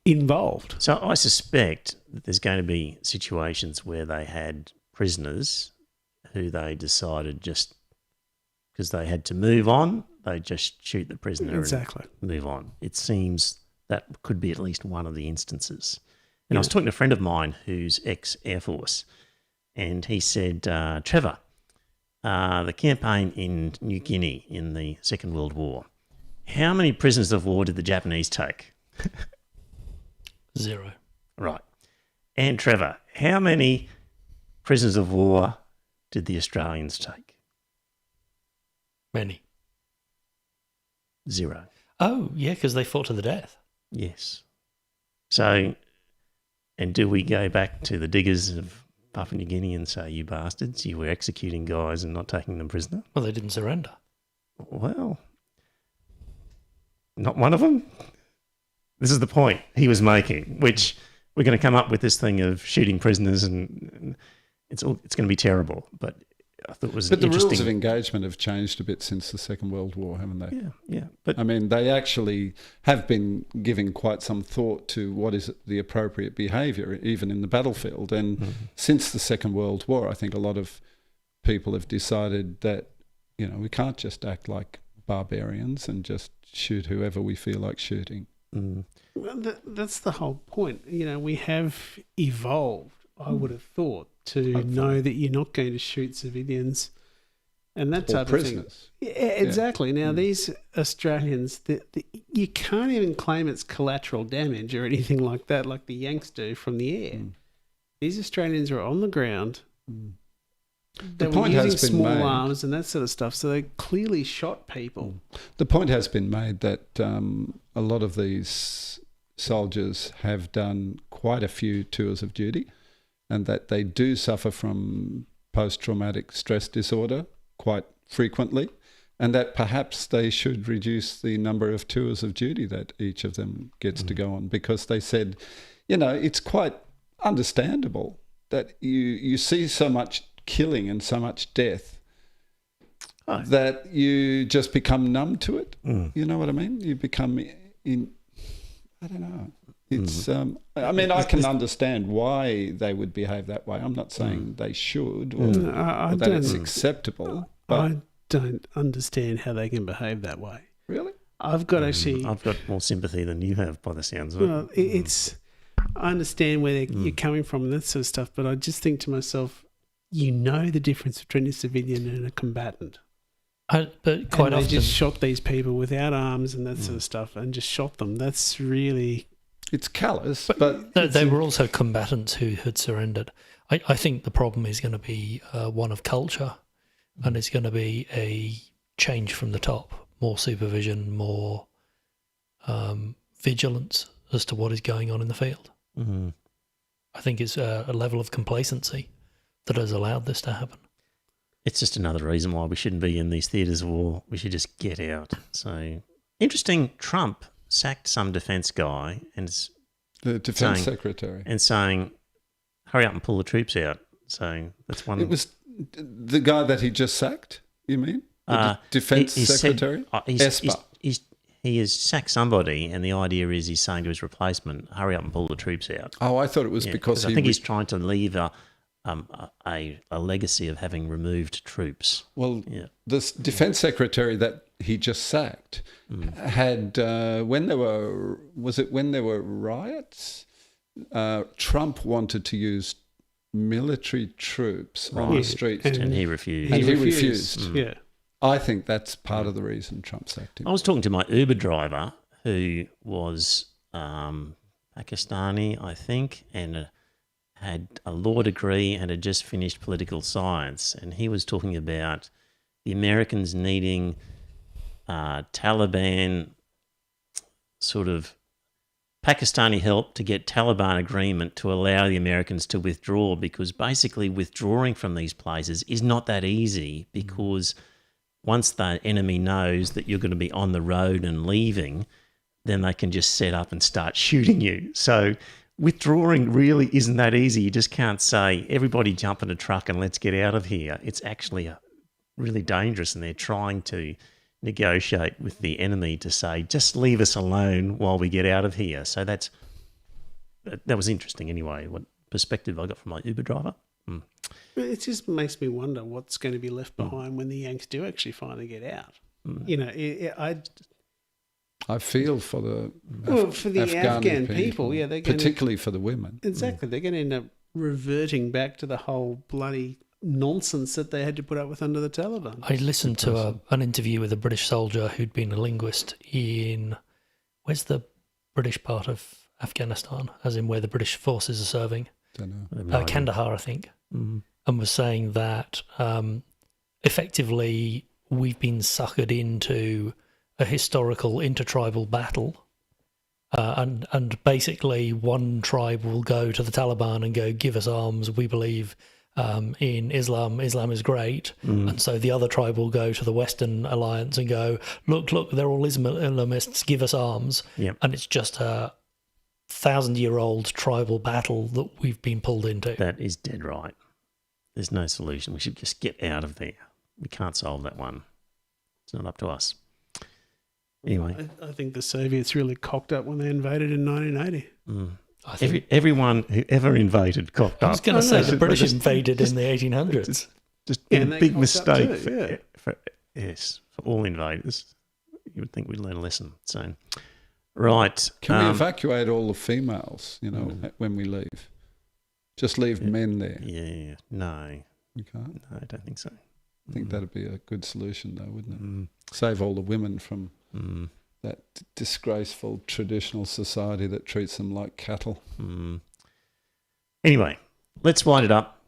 involved. So I suspect that there's going to be situations where they had prisoners who they decided just because they had to move on, they just shoot the prisoner and move on. It seems that could be at least one of the instances. And I was talking to a friend of mine who's ex-Air Force, and he said, Trevor, the campaign in New Guinea in the Second World War, how many prisoners of war did the Japanese take? 0. Right. And Trevor, how many prisoners of war did the Australians take? Many. 0. Oh, yeah, because they fought to the death. Yes. So, and do we go back to the diggers of Papua New Guinea and say, you bastards, you were executing guys and not taking them prisoner? Well, they didn't surrender. Well, not one of them. This is the point he was making, which we're going to come up with this thing of shooting prisoners, and it's going to be terrible. But I thought it was But interesting. the rules of engagement have changed a bit since the Second World War, haven't they? Yeah. But I mean, they actually have been giving quite some thought to what is the appropriate behaviour, even in the battlefield. And since the Second World War, I think a lot of people have decided that, we can't just act like barbarians and just shoot whoever we feel like shooting. Well, that's the whole point. We have evolved, I would have thought, to know that you're not going to shoot civilians and that Or type prisoners. of thing. Yeah, exactly. Now, these Australians, you can't even claim it's collateral damage or anything like that, like the Yanks do from the air. These Australians are on the ground. They were point using has been small made. arms and that sort of stuff, so they clearly shot people. The point has been made that a lot of these soldiers have done quite a few tours of duty, and that they do suffer from post-traumatic stress disorder quite frequently, and that perhaps they should reduce the number of tours of duty that each of them gets to go on, because they said, it's quite understandable that you see so much killing and so much death that you just become numb to it. You know what I mean? You become I don't know. It's I can understand why they would behave that way. I'm not saying they should or that it's acceptable. But I don't understand how they can behave that way. really? I've got I've got more sympathy than you have by the sounds of it. Well, I understand where you're coming from and that sort of stuff, but I just think to myself, the difference between a civilian and a combatant. But quite and often, they just shot these people without arms and that sort of stuff, and just shot them. That's really It's callous, but they were also combatants who had surrendered. I think the problem is going to be one of culture, and it's going to be a change from the top, more supervision, more vigilance as to what is going on in the field. I think it's a level of complacency that has allowed this to happen. It's just another reason why we shouldn't be in these theatres of war. We should just get out. So, interesting, Trump sacked some defence guy and the defence secretary and saying, hurry up and pull the troops out. So that's one. It was the guy that he just sacked, you mean? The defence secretary? He has sacked somebody, and the idea is he's saying to his replacement, hurry up and pull the troops out. Oh, I thought it was because I think he's trying to leave a legacy of having removed troops. Well, this defence secretary that he just sacked had, when there were riots, Trump wanted to use military troops on the streets. And he refused. And he refused. Yeah. I think that's part of the reason Trump sacked him. I was talking to my Uber driver who was Pakistani, I think, and had a law degree and had just finished political science. And he was talking about the Americans needing Taliban sort of Pakistani help to get Taliban agreement to allow the Americans to withdraw, because basically withdrawing from these places is not that easy, because once the enemy knows that you're going to be on the road and leaving, then they can just set up and start shooting you. So withdrawing really isn't that easy. You just can't say, everybody jump in a truck and let's get out of here. It's actually really dangerous, and they're trying to negotiate with the enemy to say, just leave us alone while we get out of here. So that was interesting anyway, what perspective I got from my Uber driver. It just makes me wonder what's going to be left behind when the Yanks do actually finally get out. I feel for the for the Afghan people, yeah, they're going particularly for the women. exactly. They're going to end up reverting back to the whole bloody nonsense that they had to put up with under the Taliban. I listened to an interview with a British soldier who'd been a linguist in, where's the British part of Afghanistan, as in where the British forces are serving? Don't know. Kandahar, I think, and was saying that effectively we've been suckered into a historical intertribal battle, and basically one tribe will go to the Taliban and go, give us arms, we believe in Islam is great, and so the other tribe will go to the Western Alliance and go, look, they're all Islamists, give us arms. Yep. And it's just a 1,000-year-old tribal battle that we've been pulled into. That is dead right. There's no solution. We should just get out of there. We can't solve that one. It's not up to us. Anyway. I think the Soviets really cocked up when they invaded in 1980. I think Everyone who ever invaded cocked up. I was going to say the British invaded in the 1800s. Just and a they big cocked up mistake too, for all invaders. You would think we'd learn a lesson. So, right. Can we evacuate all the females, when we leave? Just leave men there. Yeah. No. You can't? No, I don't think so. I think that'd be a good solution, though, wouldn't it? Save all the women from that disgraceful traditional society that treats them like cattle. Anyway, let's wind it up.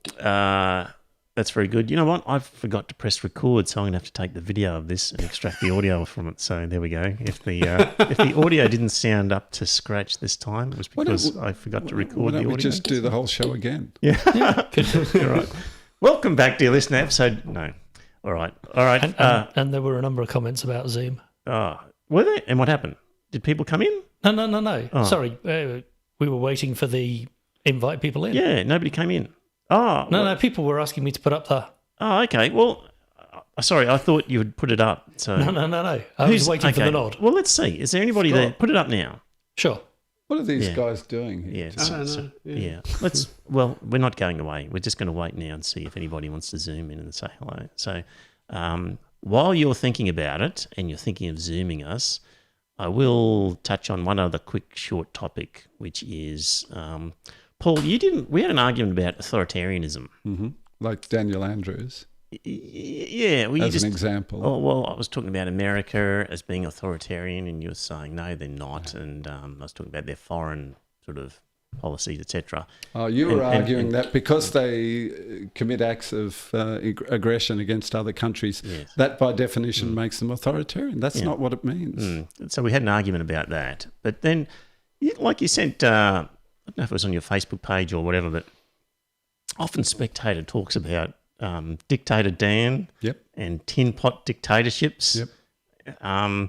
That's very good. You know what? I forgot to press record, so I'm going to have to take the video of this and extract the audio from it. So there we go. If the audio didn't sound up to scratch this time, it was because I forgot to record the audio. We just do the whole show again? Yeah. All right. Welcome back, dear listener. Episode... No. All right. And there were a number of comments about Zoom. Were there? And what happened? Did people come in? No. Oh. Sorry, we were waiting for the invite people in. Yeah, nobody came in. Oh. No, people were asking me to put up the... Oh, okay. Well, sorry, I thought you would put it up. So No. I was waiting for the nod. Well, let's see. Is there anybody there? Put it up now. Sure. What are these guys doing here? Yeah. I don't know. Yeah. Well, we're not going away. We're just going to wait now and see if anybody wants to Zoom in and say hello. So while you're thinking about it and you're thinking of Zooming us, I will touch on one other quick short topic, which is, Paul, we had an argument about authoritarianism. Mm-hmm. Like Daniel Andrews. Yeah. Well, as an example. Oh, well, I was talking about America as being authoritarian, and you were saying, no, they're not. And I was talking about their foreign sort of policies, etc. Oh, you were arguing that because they commit acts of aggression against other countries, that by definition makes them authoritarian. That's not what it means. So we had an argument about that. But then, like you sent, I don't know if it was on your Facebook page or whatever, but often Spectator talks about Dictator Dan and tin pot dictatorships. Yep.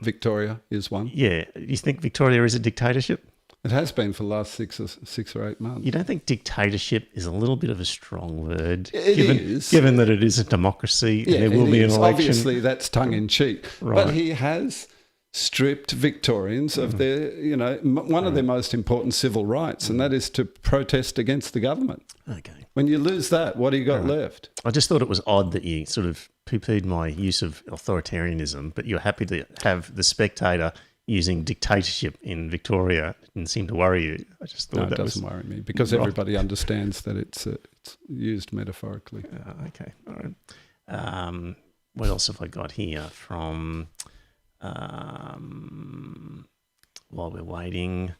Victoria is one. Yeah. You think Victoria is a dictatorship? It has been for the last 6 or 8 months. You don't think dictatorship is a little bit of a strong word? It is. Given that it is a democracy and there will be an election. Obviously, that's tongue-in-cheek. Right. But he has stripped Victorians of their, one of their most important civil rights, and that is to protest against the government. Okay. When you lose that, what do you got left? I just thought it was odd that you sort of poo-pooed my use of authoritarianism, but you're happy to have the Spectator using dictatorship in Victoria. It didn't seem to worry you. I just thought it doesn't worry me because everybody understands that it's used metaphorically. Okay, all right. What else have I got here from while we're waiting?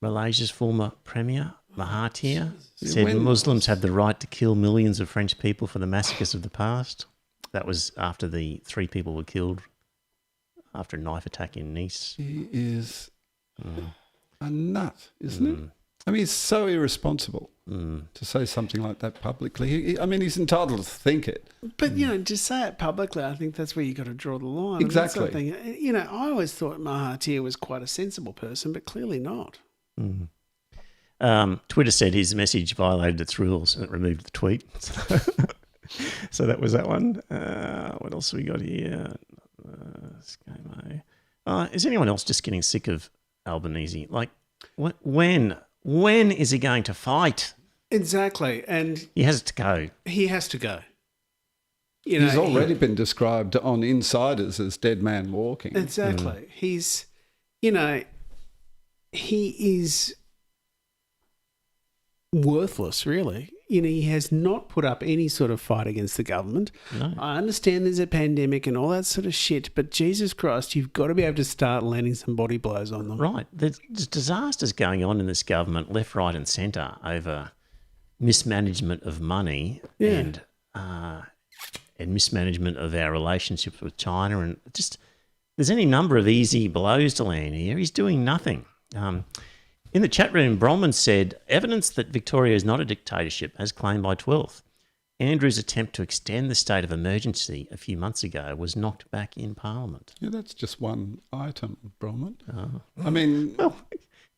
Malaysia's former premier, Mahathir, said Muslims have the right to kill millions of French people for the massacres of the past. That was after the 3 people were killed after a knife attack in Nice. He is a nut, isn't it? I mean, he's so irresponsible to say something like that publicly. He's entitled to think it. But, to say it publicly, I think that's where you got to draw the line. Exactly. I always thought Mahathir was quite a sensible person, but clearly not. Twitter said his message violated its rules and it removed the tweet. So that was that one. What else have we got here? Is anyone else just getting sick of Albanese? Like, when is he going to fight? Exactly. And he has to go. He has to go. You know, He's already been described on Insiders as dead man walking. Exactly. He's, you know, he is worthless, really. You know, he has not put up any sort of fight against the government. No. I understand there's a pandemic and all that sort of shit, but Jesus Christ, you've got to be able to start landing some body blows on them. Right. There's disasters going on in this government, left, right and centre, over mismanagement of money and mismanagement of our relationships with China. And just there's any number of easy blows to land here. He's doing nothing. In the chat room, Bronwyn said, evidence that Victoria is not a dictatorship as claimed by 12th. Andrew's attempt to extend the state of emergency a few months ago was knocked back in Parliament. Yeah, that's just one item, Bronwyn. Oh.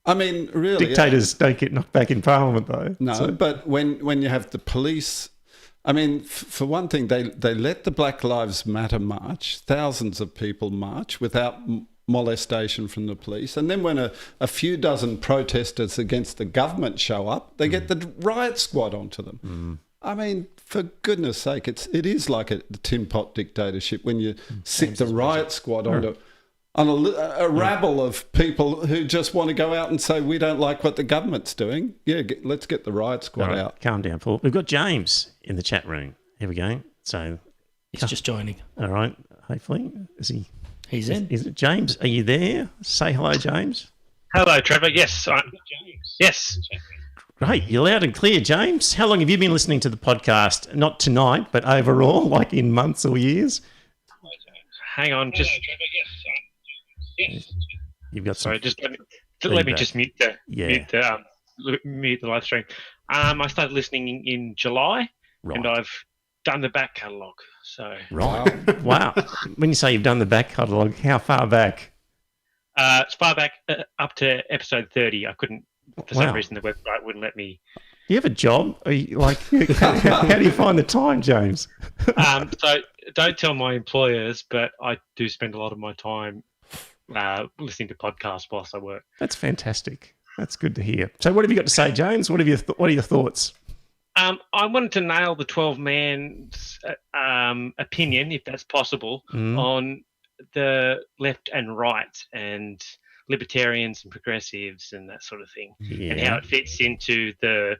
I mean, really. Dictators don't get knocked back in Parliament, though. No, but when you have the police, I mean, for one thing, they let the Black Lives Matter march, thousands of people march without molestation from the police. And then when a few dozen protesters against the government show up, they get the riot squad onto them. I mean, for goodness sake, it is like a tin pot dictatorship when you sit the riot squad on a rabble of people who just want to go out and say, we don't like what the government's doing. Yeah, let's get the riot squad out. Calm down, Paul. We've got James in the chat room. Here we go. So He's just joining. all right, hopefully. Is he? He's in. Is it James? Are you there? Say hello, James. Hello, Trevor. Yes. Yes. Great. You're loud and clear, James. How long have you been listening to the podcast? Not tonight, but overall, like in months or years? Hang on. Just. You've got some. Sorry. Just let me just mute the mute the live stream. I started listening in July, and I've done the back catalogue. So. Right. Wow. When you say you've done the back catalogue, how far back? It's far back up to episode 30. I couldn't. For some reason, the website wouldn't let me. Do you have a job? Are you, like, how do you find the time, James? So don't tell my employers, but I do spend a lot of my time listening to podcasts whilst I work. That's fantastic. That's good to hear. So what have you got to say, James? What are your thoughts? I wanted to nail the 12-man's opinion, if that's possible, on the left and right and libertarians and progressives and that sort of thing, and how it fits into the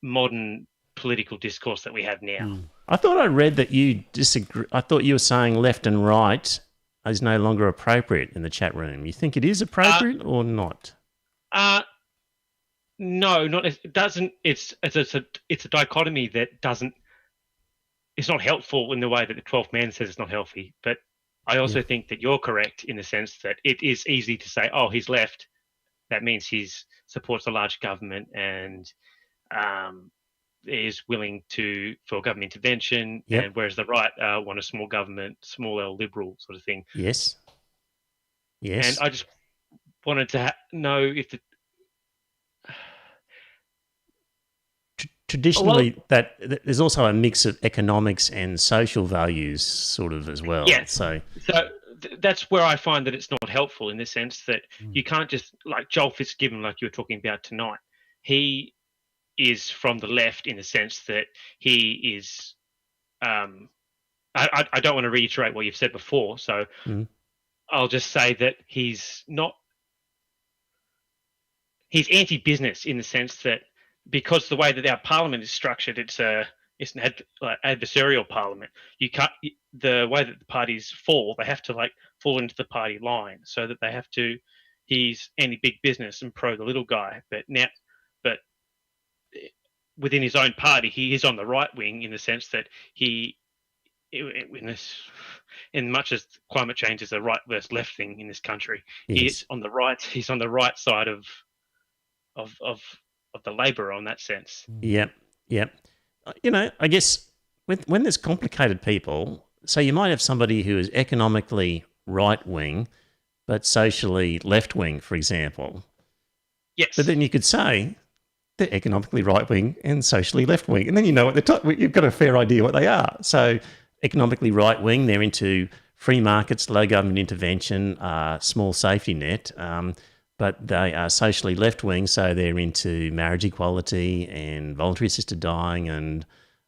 modern political discourse that we have now. I thought I read that you disagree. I thought you were saying left and right is no longer appropriate in the chat room. You think it is appropriate or not? No, not it doesn't. It's a dichotomy that doesn't. It's not helpful in the way that the 12th man says it's not healthy, but I also think that you're correct in the sense that it is easy to say, oh, he's left. That means he supports a large government and is willing for government intervention. Yep. And whereas the right want a small government, small L liberal sort of thing. Yes. And I just wanted to know if traditionally that there's also a mix of economics and social values sort of as well. Yeah. So that's where I find that it's not helpful in the sense that you can't just, like Joel Fitzgibbon, like you were talking about tonight, he is from the left in the sense that he is I don't want to reiterate what you've said before, so I'll just say that he's anti-business in the sense that because the way that our parliament is structured, it's an adversarial parliament. You can't, the way that the parties fall, they have to fall into the party line, so that they have to. He's anti-big business and pro the little guy, but within his own party, he is on the right wing in the sense that in much as climate change is a right versus left thing in this country, he is on the right. He's on the right side of the Labor on that sense. Yep. I guess when there's complicated people, so you might have somebody who is economically right-wing but socially left-wing, for example. Yes. But then you could say they're economically right-wing and socially left-wing, and then you know what you've got a fair idea what they are. So economically right-wing, they're into free markets, low government intervention, small safety net, but they are socially left-wing, so they're into marriage equality and voluntary assisted dying and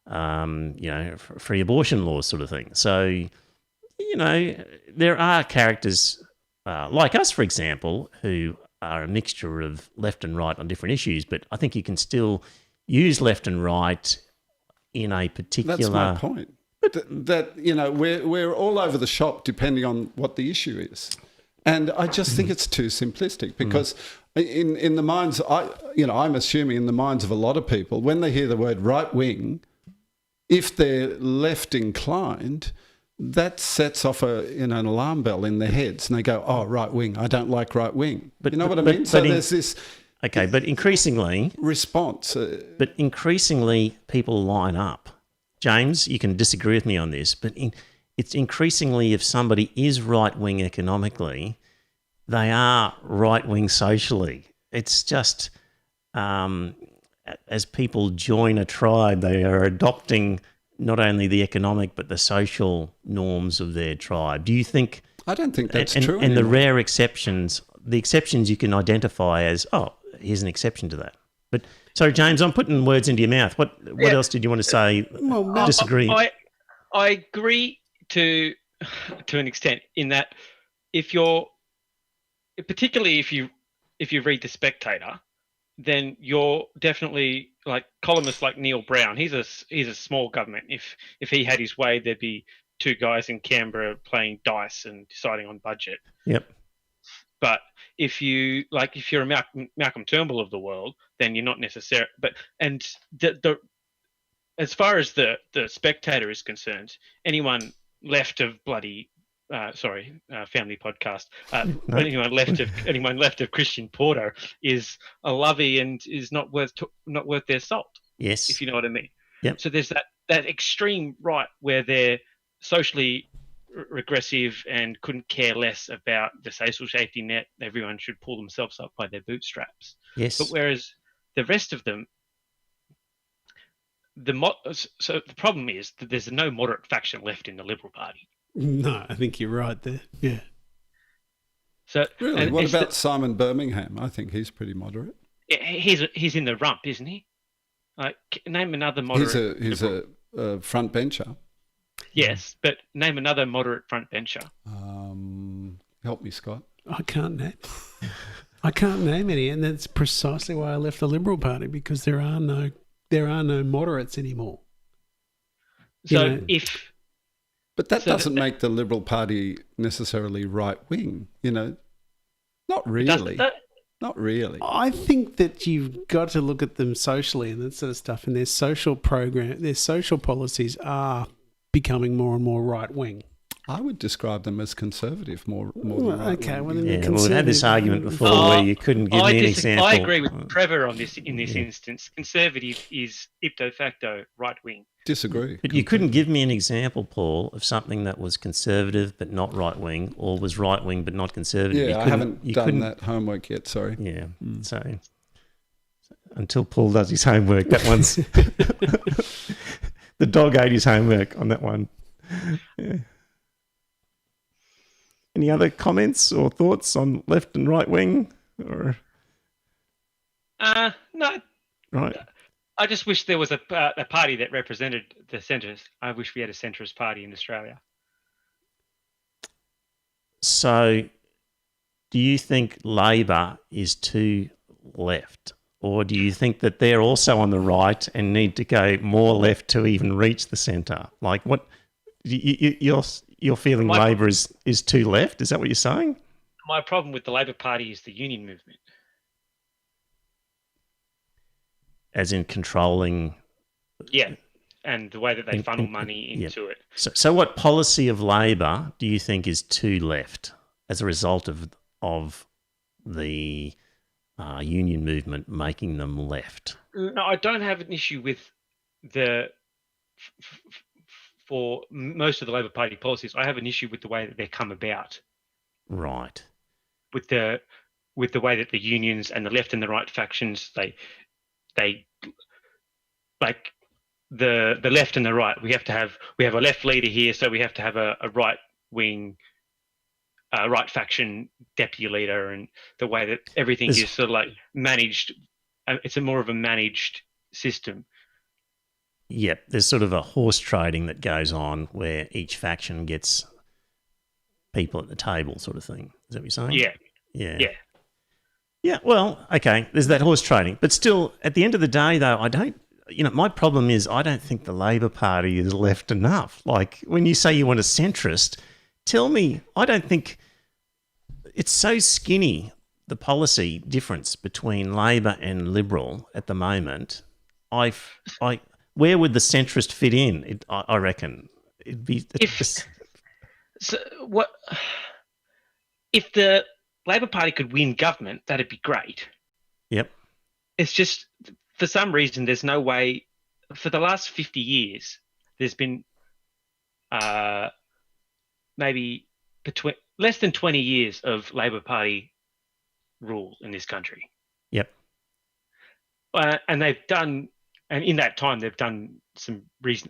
free abortion laws sort of thing. So, there are characters like us, for example, who are a mixture of left and right on different issues, but I think you can still use left and right in a particular... That's my point. We're all over the shop depending on what the issue is. And I just think it's too simplistic because in the minds, I'm assuming in the minds of a lot of people, when they hear the word right wing, if they're left inclined, that sets off an alarm bell in their heads, and they go, "Oh, right wing. I don't like right wing." But you know what I mean? So there's this. Okay, but increasingly response. But increasingly, people line up. James, you can disagree with me on this, but it's increasingly, if somebody is right wing economically, they are right wing socially. It's just as people join a tribe, they are adopting not only the economic but the social norms of their tribe. Do you think? I don't think that's true. And the rare exceptions, the exceptions you can identify as, here's an exception to that. But sorry, James, I'm putting words into your mouth. What else did you want to say? Well, disagree. I agree to an extent in that particularly if you read The Spectator, then you're definitely like columnists like Neil Brown. He's a small government. If he had his way, there'd be two guys in Canberra playing dice and deciding on budget. Yep. But if you're a Malcolm Turnbull of the world, then you're not necessarily. But as far as the Spectator is concerned, anyone left of bloody family podcast. Anyone left of Christian Porter is a lovey and is not worth their salt. Yes, if you know what I mean. Yep. So there's that extreme right where they're socially regressive and couldn't care less about the social safety net. Everyone should pull themselves up by their bootstraps. Yes. But whereas the rest of them, so the problem is that there's no moderate faction left in the Liberal Party. No, I think you're right there. Yeah. So really, what about Simon Birmingham? I think he's pretty moderate. He's in the rump, isn't he? Name another moderate. He's a front bencher. Yes, but name another moderate front bencher. Help me, Scott. I can't name any, and that's precisely why I left the Liberal Party, because there are no moderates anymore. But that doesn't make the Liberal Party necessarily right wing, Not really. Not really. I think that you've got to look at them socially and that sort of stuff, and their social program, their social policies are becoming more and more right wing. I would describe them as conservative more than right. Okay, wing. well then we've had this argument before where you couldn't give me an example. I agree with Trevor on this. In this instance, conservative is ipso facto right wing. Disagree. But you couldn't give me an example, Paul, of something that was conservative but not right wing, or was right wing but not conservative. Yeah, I haven't done that homework yet. Sorry. Yeah. So until Paul does his homework, that one's the dog ate his homework on that one. Yeah. Any other comments or thoughts on left and right wing? Or no. Right. I just wish there was a party that represented the centres. I wish we had a centrist party in Australia. So, do you think Labor is too left, or do you think that they're also on the right and need to go more left to even reach the centre? Like, what you're feeling Labor is too left? Is that what you're saying? My problem with the Labor Party is the union movement. As in controlling... Yeah, and the way that they funnel money into it. So what policy of Labor do you think is too left as a result of the union movement making them left? No, I don't have an issue with for most of the Labor Party policies. I have an issue with the way that they come about. Right. With the way that the unions and the left and the right factions, they like the left and the right. We have a left leader here, so we have to have a right wing, right faction deputy leader, and the way that everything is sort of like managed. It's more of a managed system. Yep, there's sort of a horse trading that goes on where each faction gets people at the table, sort of thing. Is that what you're saying? Yeah. Yeah. Yeah. Yeah, well, okay, there's that horse trading. But still, at the end of the day, though, my problem is I don't think the Labor Party is left enough. Like, when you say you want a centrist, tell me, I don't think it's so skinny, the policy difference between Labor and Liberal at the moment. Where would the centrist fit in? I reckon it'd be. So what if the Labor Party could win government? That'd be great. Yep. It's just for some reason there's no way. For the last 50 years, there's been maybe between less than 20 years of Labor Party rule in this country. Yep. And in that time they've done some reason.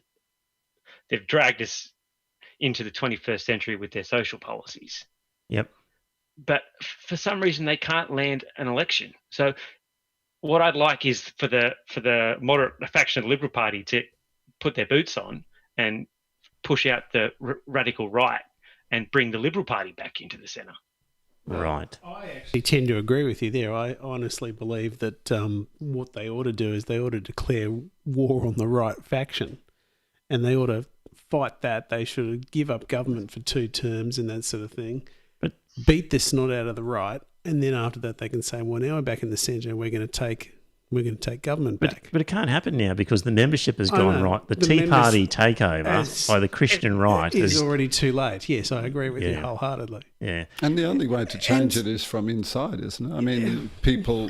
They've dragged us into the 21st century with their social policies. Yep. But for some reason they can't land an election. So what I'd like is for the moderate faction of the Liberal Party to put their boots on and push out the radical right and bring the Liberal Party back into the centre. Right. I actually tend to agree with you there. I honestly believe that what they ought to do is they ought to declare war on the right faction, and they ought to fight that. They should give up government for 2 terms and that sort of thing, but beat the snot out of the right, and then after that they can say, well, now we're back in the centre and we're going to take government back. But it can't happen now because the membership has gone right. The Tea Party takeover by the Christian right is already too late. Yes, I agree with you wholeheartedly. Yeah. And the only way to change it is from inside, isn't it? I mean, people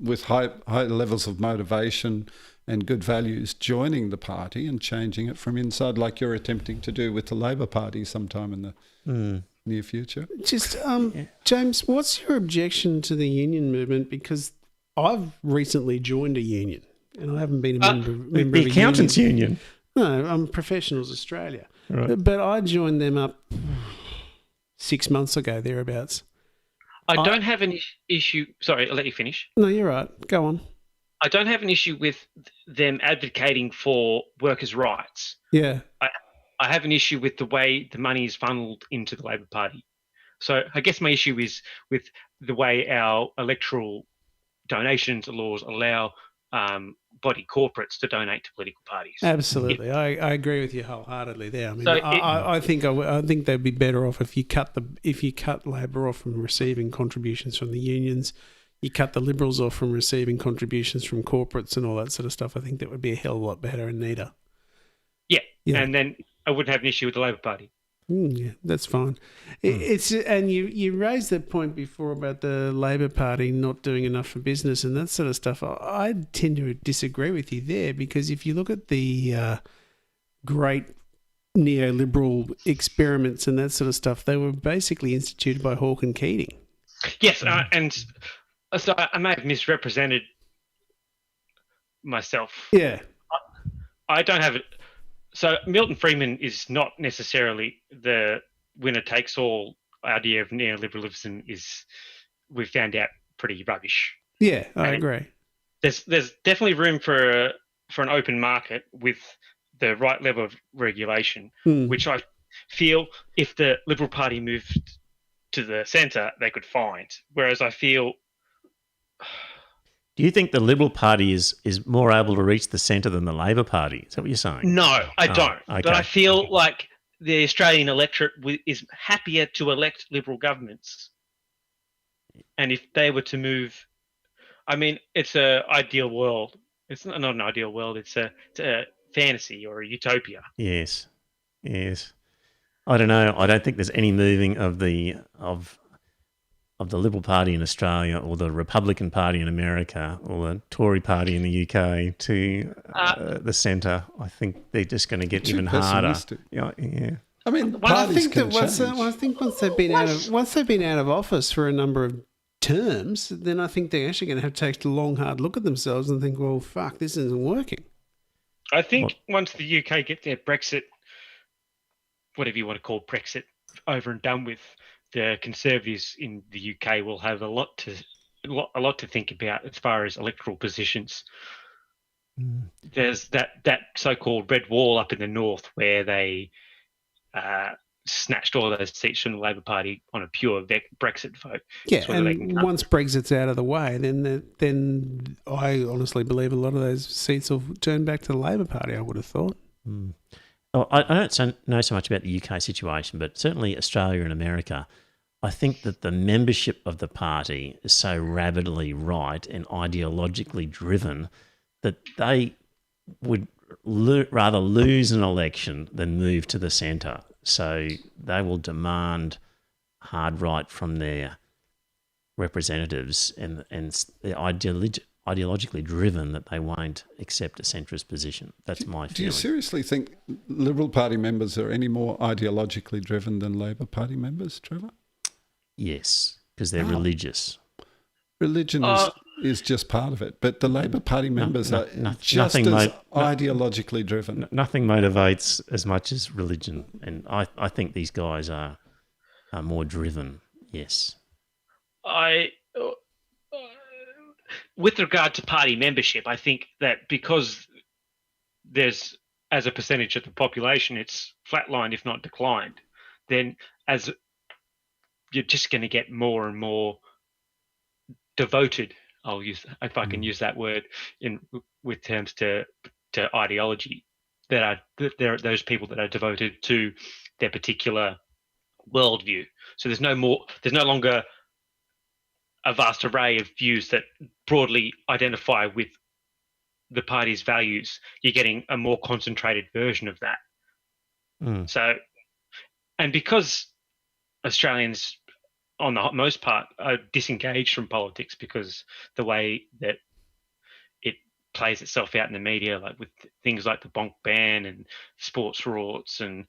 with high levels of motivation and good values joining the party and changing it from inside, like you're attempting to do with the Labor Party sometime in the near future. Just, James, what's your objection to the union movement? Because I've recently joined a union, and I haven't been a member of the Accountants Union. No, I'm Professionals Australia. Right. But I joined them up 6 months ago, thereabouts. I don't have an issue. Sorry, I'll let you finish. No, you're right. Go on. I don't have an issue with them advocating for workers' rights. Yeah. I have an issue with the way the money is funneled into the Labor Party. So I guess my issue is with the way our electoral donations laws allow body corporates to donate to political parties. Absolutely, I agree with you wholeheartedly there. I mean, I think they'd be better off if you cut Labor off from receiving contributions from the unions, you cut the Liberals off from receiving contributions from corporates and all that sort of stuff. I think that would be a hell of a lot better and neater. Yeah, and then I wouldn't have an issue with the Labor Party. Yeah, that's fine. And you raised that point before about the Labor Party not doing enough for business and that sort of stuff. I tend to disagree with you there, because if you look at the great neoliberal experiments and that sort of stuff, they were basically instituted by Hawke and Keating. Yes, and so I may have misrepresented myself. Yeah. I don't have it. So Milton Friedman is not necessarily the winner-takes-all idea of neoliberalism. We've found out pretty rubbish. Yeah, I agree. There's definitely room for an open market with the right level of regulation, which I feel if the Liberal Party moved to the centre, they could find. Whereas I feel... Do you think the Liberal Party is more able to reach the centre than the Labor Party? Is that what you're saying? No, I don't. Okay. But I feel like the Australian electorate is happier to elect Liberal governments. And if they were to move... I mean, it's an ideal world. It's not an ideal world. It's a fantasy or a utopia. Yes. I don't know. I don't think there's any moving of the Liberal Party in Australia or the Republican Party in America or the Tory Party in the UK to the centre. I think they're just going to get even harder. Yeah. I mean, I think that once they've been out of office for a number of terms, then I think they're actually going to have to take a long, hard look at themselves and think, well, fuck, this isn't working. I think once the UK get their Brexit, whatever you want to call Brexit, over and done with, the Conservatives in the UK will have a lot to think about as far as electoral positions. there's that so-called red wall up in the north where they snatched all those seats from the Labor Party on a pure Brexit vote. Yeah, so they can and come. once Brexit's out of the way, then I honestly believe a lot of those seats will turn back to the Labor Party, I would have thought. Oh, I don't know so much about the UK situation, but certainly Australia and America, I think that the membership of the party is so rabidly right and ideologically driven that they would rather lose an election than move to the centre. So they will demand hard right from their representatives, and they're ideologically driven that they won't accept a centrist position. That's my feeling. Do you seriously think Liberal Party members are any more ideologically driven than Labor Party members, Trevor? Yes, because they're religious. Religion is just part of it, but the Labor Party members are just as ideologically driven. Nothing motivates as much as religion, and I think these guys are more driven, yes. With regard to party membership, I think that because there's, as a percentage of the population, it's flatlined, if not declined, then as you're just going to get more and more devoted, I'll use, if I can use that word with terms to ideology, there are those people that are devoted to their particular worldview. So there's no longer a vast array of views that broadly identify with the party's values. You're getting a more concentrated version of that. So, and because Australians, on the most part, are disengaged from politics because the way that it plays itself out in the media, like with things like the bonk ban and sports rorts and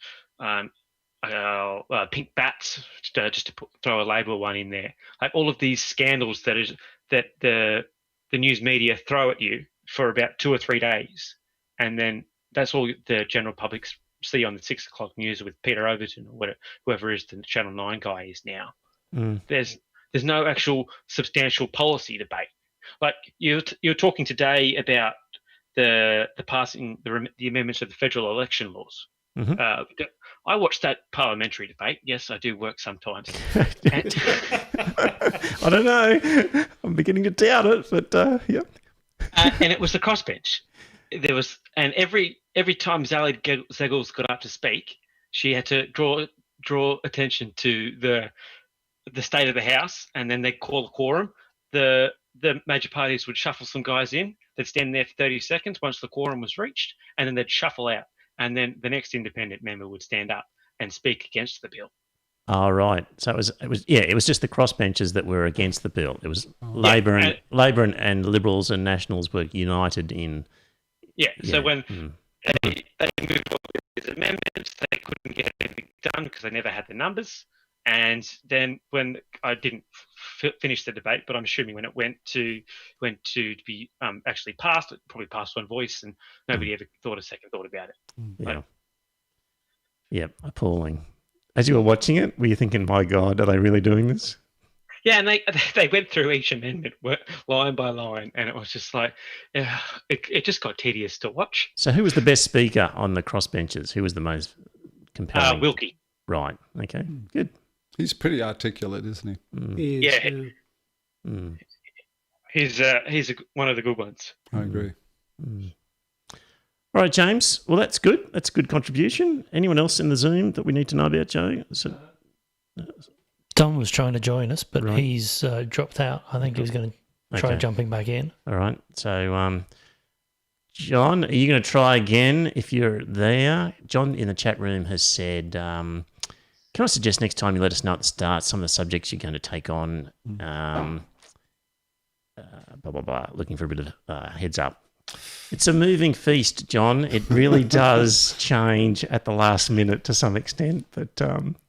pink bats, just to throw a Labor one in there, like all of these scandals that the news media throw at you for about 2 or 3 days, and then that's all the general public see on the 6 o'clock news with Peter Overton or whoever is the Channel 9 guy is now. There's no actual substantial policy debate. Like you're talking today about the passing the amendments of the federal election laws. I watched that parliamentary debate. Yes, I do work sometimes. I don't know. I'm beginning to doubt it, but yeah. And it was the crossbench. There was, and every time Zali Zegels got up to speak, she had to draw attention to the state of the House, and then they'd call a quorum. The major parties would shuffle some guys in. They'd stand there for 30 seconds once the quorum was reached, and then they'd shuffle out. And then the next independent member would stand up and speak against the bill. Oh, right. So it was just the crossbenchers that were against the bill. It was Labor and Liberals and Nationals were united in. Yeah. So when they moved on with amendments, they couldn't get anything done because they never had the numbers. And then when I didn't finish the debate, but I'm assuming when it went to be actually passed, it probably passed one voice, and nobody ever thought a second thought about it. Yeah, appalling. As you were watching it, were you thinking, "My God, are they really doing this?" Yeah, and they went through each amendment line by line, and it was just like it just got tedious to watch. So, who was the best speaker on the crossbenchers? Who was the most compelling? Wilkie. Right. Okay. Good. He's pretty articulate, isn't he? He is, He's one of the good ones. I agree. All right, James. Well, that's good. That's a good contribution. Anyone else in the Zoom that we need to know about, Joe? Tom was trying to join us, but he's dropped out. I think he's going to try jumping back in. All right. So, John, are you going to try again if you're there? John in the chat room has said, can I suggest next time you let us know at the start some of the subjects you're going to take on? Looking for a bit of heads up. It's a moving feast, John. It really does change at the last minute to some extent. But,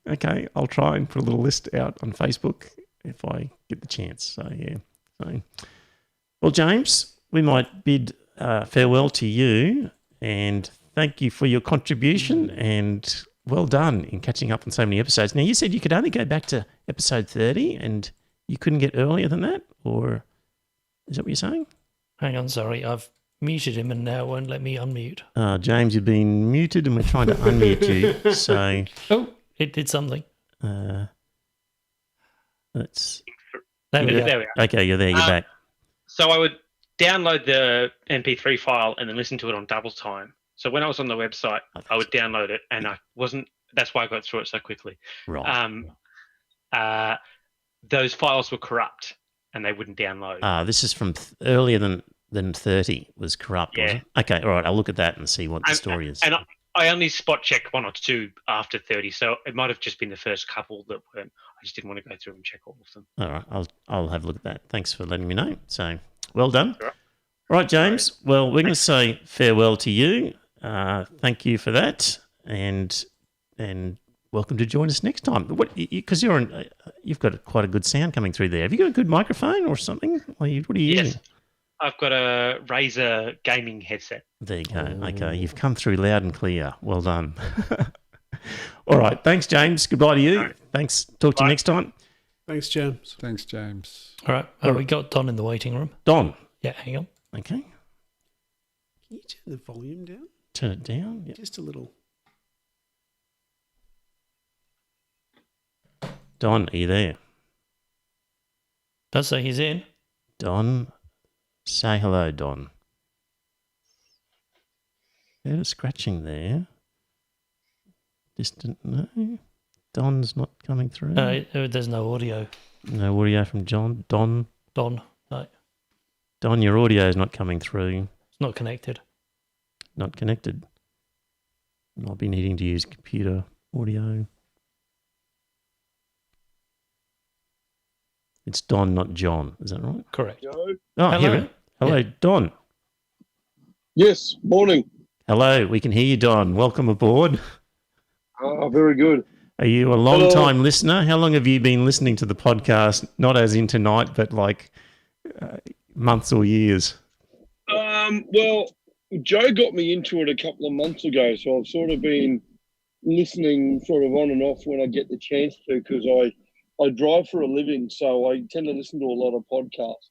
okay, I'll try and put a little list out on Facebook if I get the chance. So, yeah. Well, James, we might bid farewell to you and thank you for your contribution and well done in catching up on so many episodes. Now, you said you could only go back to episode 30 and you couldn't get earlier than that, or is that what you're saying? Hang on, sorry. I've muted him and now it won't let me unmute. James, you've been muted and we're trying to unmute you. So, it did something. let's. There we go. There we are. Okay, you're there. You're back. So I would download the MP3 file and then listen to it on double time. So when I was on the website, I would download it, and I wasn't. That's why I got through it so quickly. Right. Those files were corrupt, and they wouldn't download. This is from earlier than 30 was corrupt. Yeah. Wasn't it? Okay. All right. I'll look at that and see what the story is. And I only spot checked one or two after 30, so it might have just been the first couple that weren't. I just didn't want to go through and check all of them. All right. I'll have a look at that. Thanks for letting me know. So well done. All right. All right, James. Well, we're going to say farewell to you. Thank you for that, and welcome to join us next time. Because you've got quite a good sound coming through there. Have you got a good microphone or something? What are you using? Yes, I've got a Razer gaming headset. There you go. Okay, you've come through loud and clear. Well done. All right, thanks, James. Goodbye to you. Right. Thanks. Talk to you next time. Thanks, James. Thanks, James. All right. We got Don in the waiting room. Don. Yeah, hang on. Okay. Can you turn the volume down? Turn it down? Yep. Just a little. Don, are you there? Does say he's in. Don, say hello, Don. Bit of scratching there. Distant, no. Don's not coming through. There's no audio. No audio from John. Don, no. Don, your audio is not coming through. It's not connected. Not connected. Might be needing to use computer audio. It's Don, not John. Is that right? Correct. Oh, Hello. here we go. Hello, Yeah. Don. Yes, morning. Hello, we can hear you, Don. Welcome aboard. Very good. Are you a long-time listener? How long have you been listening to the podcast? Not as in tonight, but like months or years? Well, Joe got me into it a couple of months ago, so I've sort of been listening sort of on and off when I get the chance to, because I drive for a living, so I tend to listen to a lot of podcasts.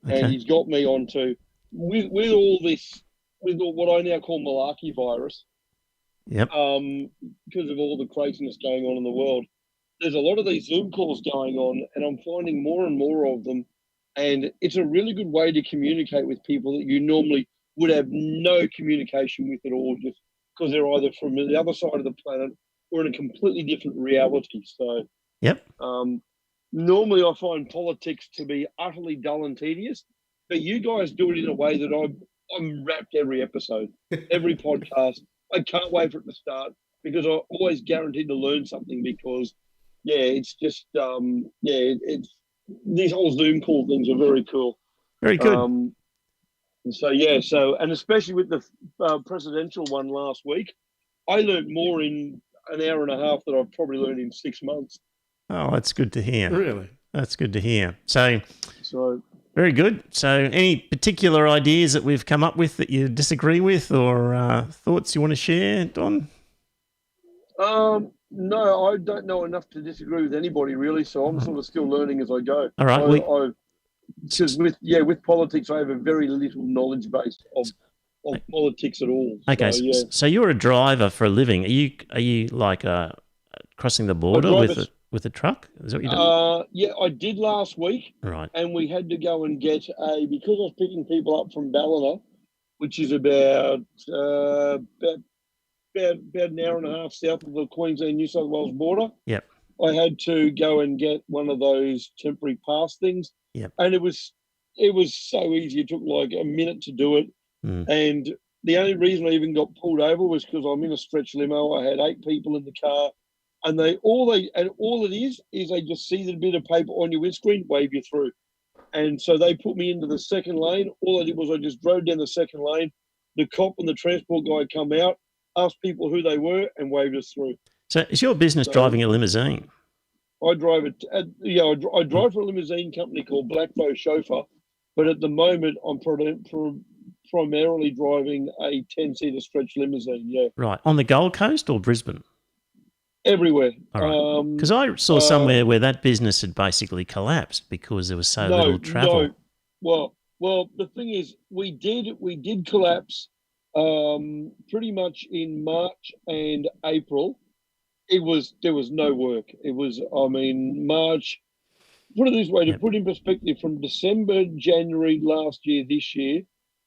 Okay. And he's got me onto, with all this, with what I now call malarkey virus, Yep. because of all the craziness going on in the world, there's a lot of these Zoom calls going on, and I'm finding more and more of them. And it's a really good way to communicate with people that you normally would have no communication with at all, just because they're either from the other side of the planet or in a completely different reality. So, Yep. Normally I find politics to be utterly dull and tedious, but you guys do it in a way that I'm wrapped every episode, every podcast. I can't wait for it to start because I'm always guaranteed to learn something because, it's just, it's these whole Zoom call things are very cool. Very good. And especially with the presidential one last week, I learned more in an hour and a half than I've probably learned in 6 months. Oh, that's good to hear. Really? That's good to hear. So very good. So any particular ideas that we've come up with that you disagree with or thoughts you want to share, Don? No, I don't know enough to disagree with anybody really, so I'm sort of still learning as I go. All right. Because with politics, I have a very little knowledge base of politics at all. Okay, so you're a driver for a living. Are you like crossing the border with a truck? Is that what you're doing? Yeah, I did last week. Right. And we had to go and get because I was picking people up from Ballina, which is about an hour and a half south of the Queensland-New South Wales border. Yep. I had to go and get one of those temporary pass things. Yep. And it was so easy. It took like a minute to do it. And the only reason I even got pulled over was because I'm in a stretch limo. I had 8 people in the car, and all it is they just see the bit of paper on your windscreen, wave you through. And so they put me into the second lane. All I did was I just drove down the second lane. The cop and the transport guy come out, asked people who they were, and waved us through. So is your business driving a limousine? I drive I drive for a limousine company called Blackbow Chauffeur, but at the moment I'm primarily driving a 10-seater stretch limousine. Yeah. Right. On the Gold Coast or Brisbane? Everywhere. All right. Because I saw somewhere where that business had basically collapsed because there was so little travel. No. Well, Well, the thing is, we did collapse pretty much in March and April. There was no work. It was, I mean, March. Put it this way, to put in perspective, from December, January last year, this year,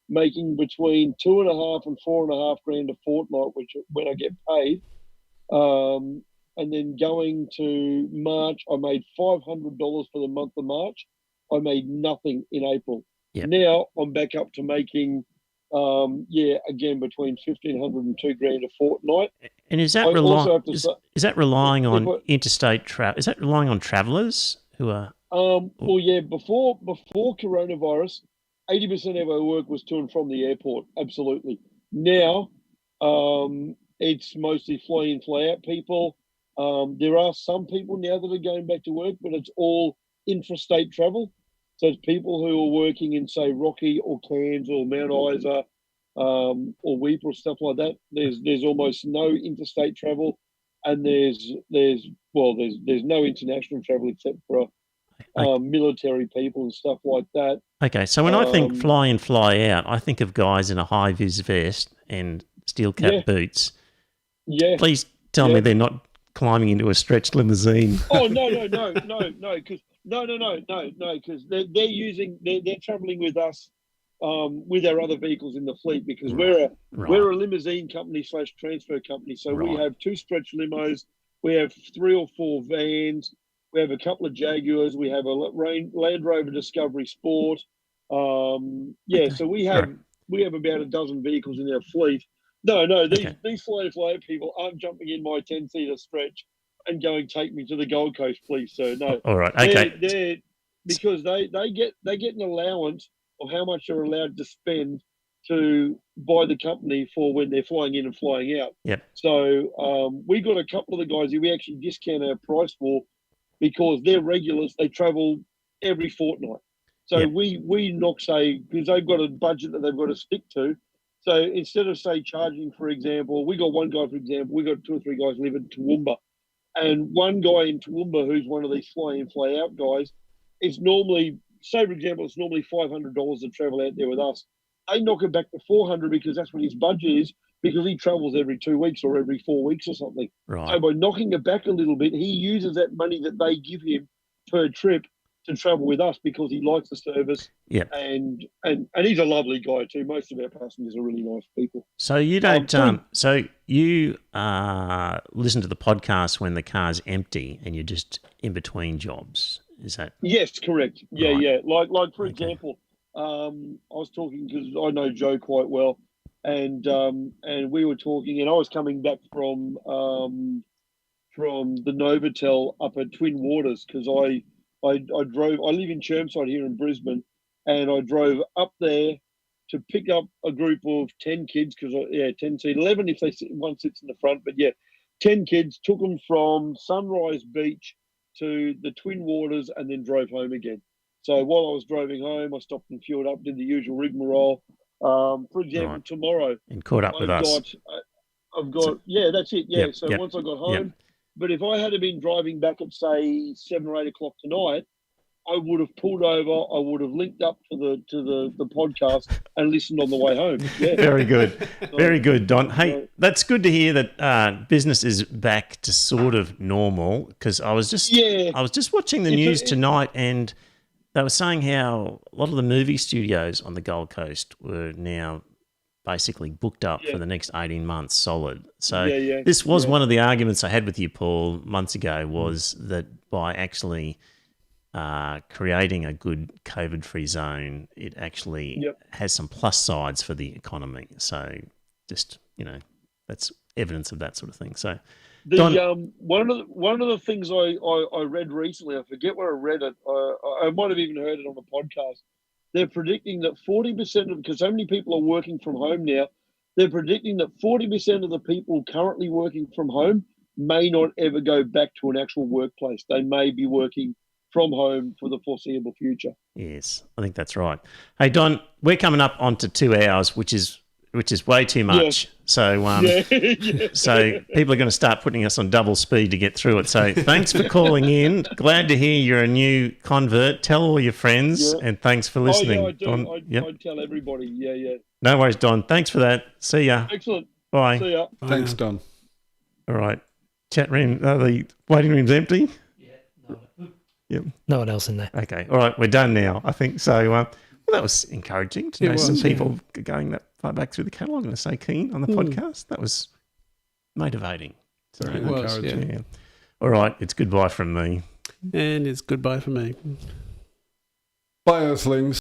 making between $2.5 and $4.5 grand a fortnight, which when I get paid, and then going to March, I made $500 for the month of March. I made nothing in April. Yep. Now I'm back up to making, again between 1,500 and $2 grand a fortnight. And is that is that relying on interstate travel? Is that relying on travellers who are? Well, yeah. Before coronavirus, 80% of our work was to and from the airport. Absolutely. Now, it's mostly fly in, fly out people. There are some people now that are going back to work, but it's all intrastate travel. So it's people who are working in, say, Rocky or Cairns or Mount Isa, or Weeper or stuff like that. There's almost no interstate travel, and there's no international travel except for military people and stuff like that. Okay, so when I think fly in, fly out, I think of guys in a high vis vest and steel cap boots. Yeah. Please tell me they're not climbing into a stretched limousine. Oh no, because they're travelling with us, with our other vehicles in the fleet, because we're a limousine company / transfer company. So we have 2 stretch limos, we have 3 or 4 vans, we have a couple of Jaguars, we have a Land Rover Discovery Sport. So we have about a dozen vehicles in our fleet. These fly people aren't jumping in my 10-seater stretch and going, take me to the Gold Coast, please, sir. No. All right, okay. They're because they get an allowance of how much they're allowed to spend to buy the company for when they're flying in and flying out. Yep. So we got a couple of the guys who we actually discount our price for, because they're regulars. They travel every fortnight. So we knock, say, because they've got a budget that they've got to stick to. So instead of, say, charging, for example, we got one guy, for example, we got 2 or 3 guys live in Toowoomba. And one guy in Toowoomba, who's one of these fly in, fly out guys, is normally, say, for example, it's normally $500 to travel out there with us. They knock it back to $400 because that's what his budget is, because he travels every 2 weeks or every 4 weeks or something. Right. So by knocking it back a little bit, he uses that money that they give him per trip to travel with us because he likes the service. Yeah. And he's a lovely guy too. Most of our passengers are really nice people. So you don't so you listen to the podcast when the car's empty and you're just in between jobs. Is that? Yes, correct. Yeah, right. yeah. Like for example, I was talking, because I know Joe quite well, and we were talking, and I was coming back from the Novotel up at Twin Waters, because I drove. I live in Chermside here in Brisbane, and I drove up there to pick up a group of 10 kids, because 10 seat, 11 if one sits in the front, but 10 kids. Took them from Sunrise Beach to the Twin Waters, and then drove home again. So while I was driving home, I stopped and fueled up, did the usual rigmarole. For example, tomorrow, and caught up with us. I've got that's it. Yeah, so once I got home. But if I had been driving back at, say, 7 or 8 o'clock tonight, I would have pulled over. I would have linked up to the podcast and listened on the way home. Yeah. Very good, very good, Don. Hey, that's good to hear that business is back to sort of normal. Because I was just watching the news tonight, and they were saying how a lot of the movie studios on the Gold Coast were now basically booked up for the next 18 months solid. So this was one of the arguments I had with you, Paul, months ago, was that by actually creating a good COVID-free zone, it actually has some plus sides for the economy. So just, that's evidence of that sort of thing. So one of the things I read recently, I forget where I read it, I might have even heard it on the podcast. They're predicting that 40% of, because so many people are working from home now, they're predicting that 40% of the people currently working from home may not ever go back to an actual workplace. They may be working from home for the foreseeable future. Yes, I think that's right. Hey, Don, we're coming up onto 2 hours, which is which is way too much. Yeah. So, Yeah. so people are going to start putting us on double speed to get through it. So thanks for calling in. Glad to hear you're a new convert. Tell all your friends, and thanks for listening. Oh, yeah, I do. Don, I tell everybody. Yeah. No worries, Don. Thanks for that. See ya. Excellent. Bye. See ya. Thanks, Don. All right. Chat room, the waiting room's empty? Yep. No one else in there. Okay. All right. We're done now, I think. So, well, that was encouraging to know some people going that far back through the catalogue and are so keen on the podcast. That was motivating. So, It was, yeah. All right. It's goodbye from me. And it's goodbye for me. Bye, Earthlings.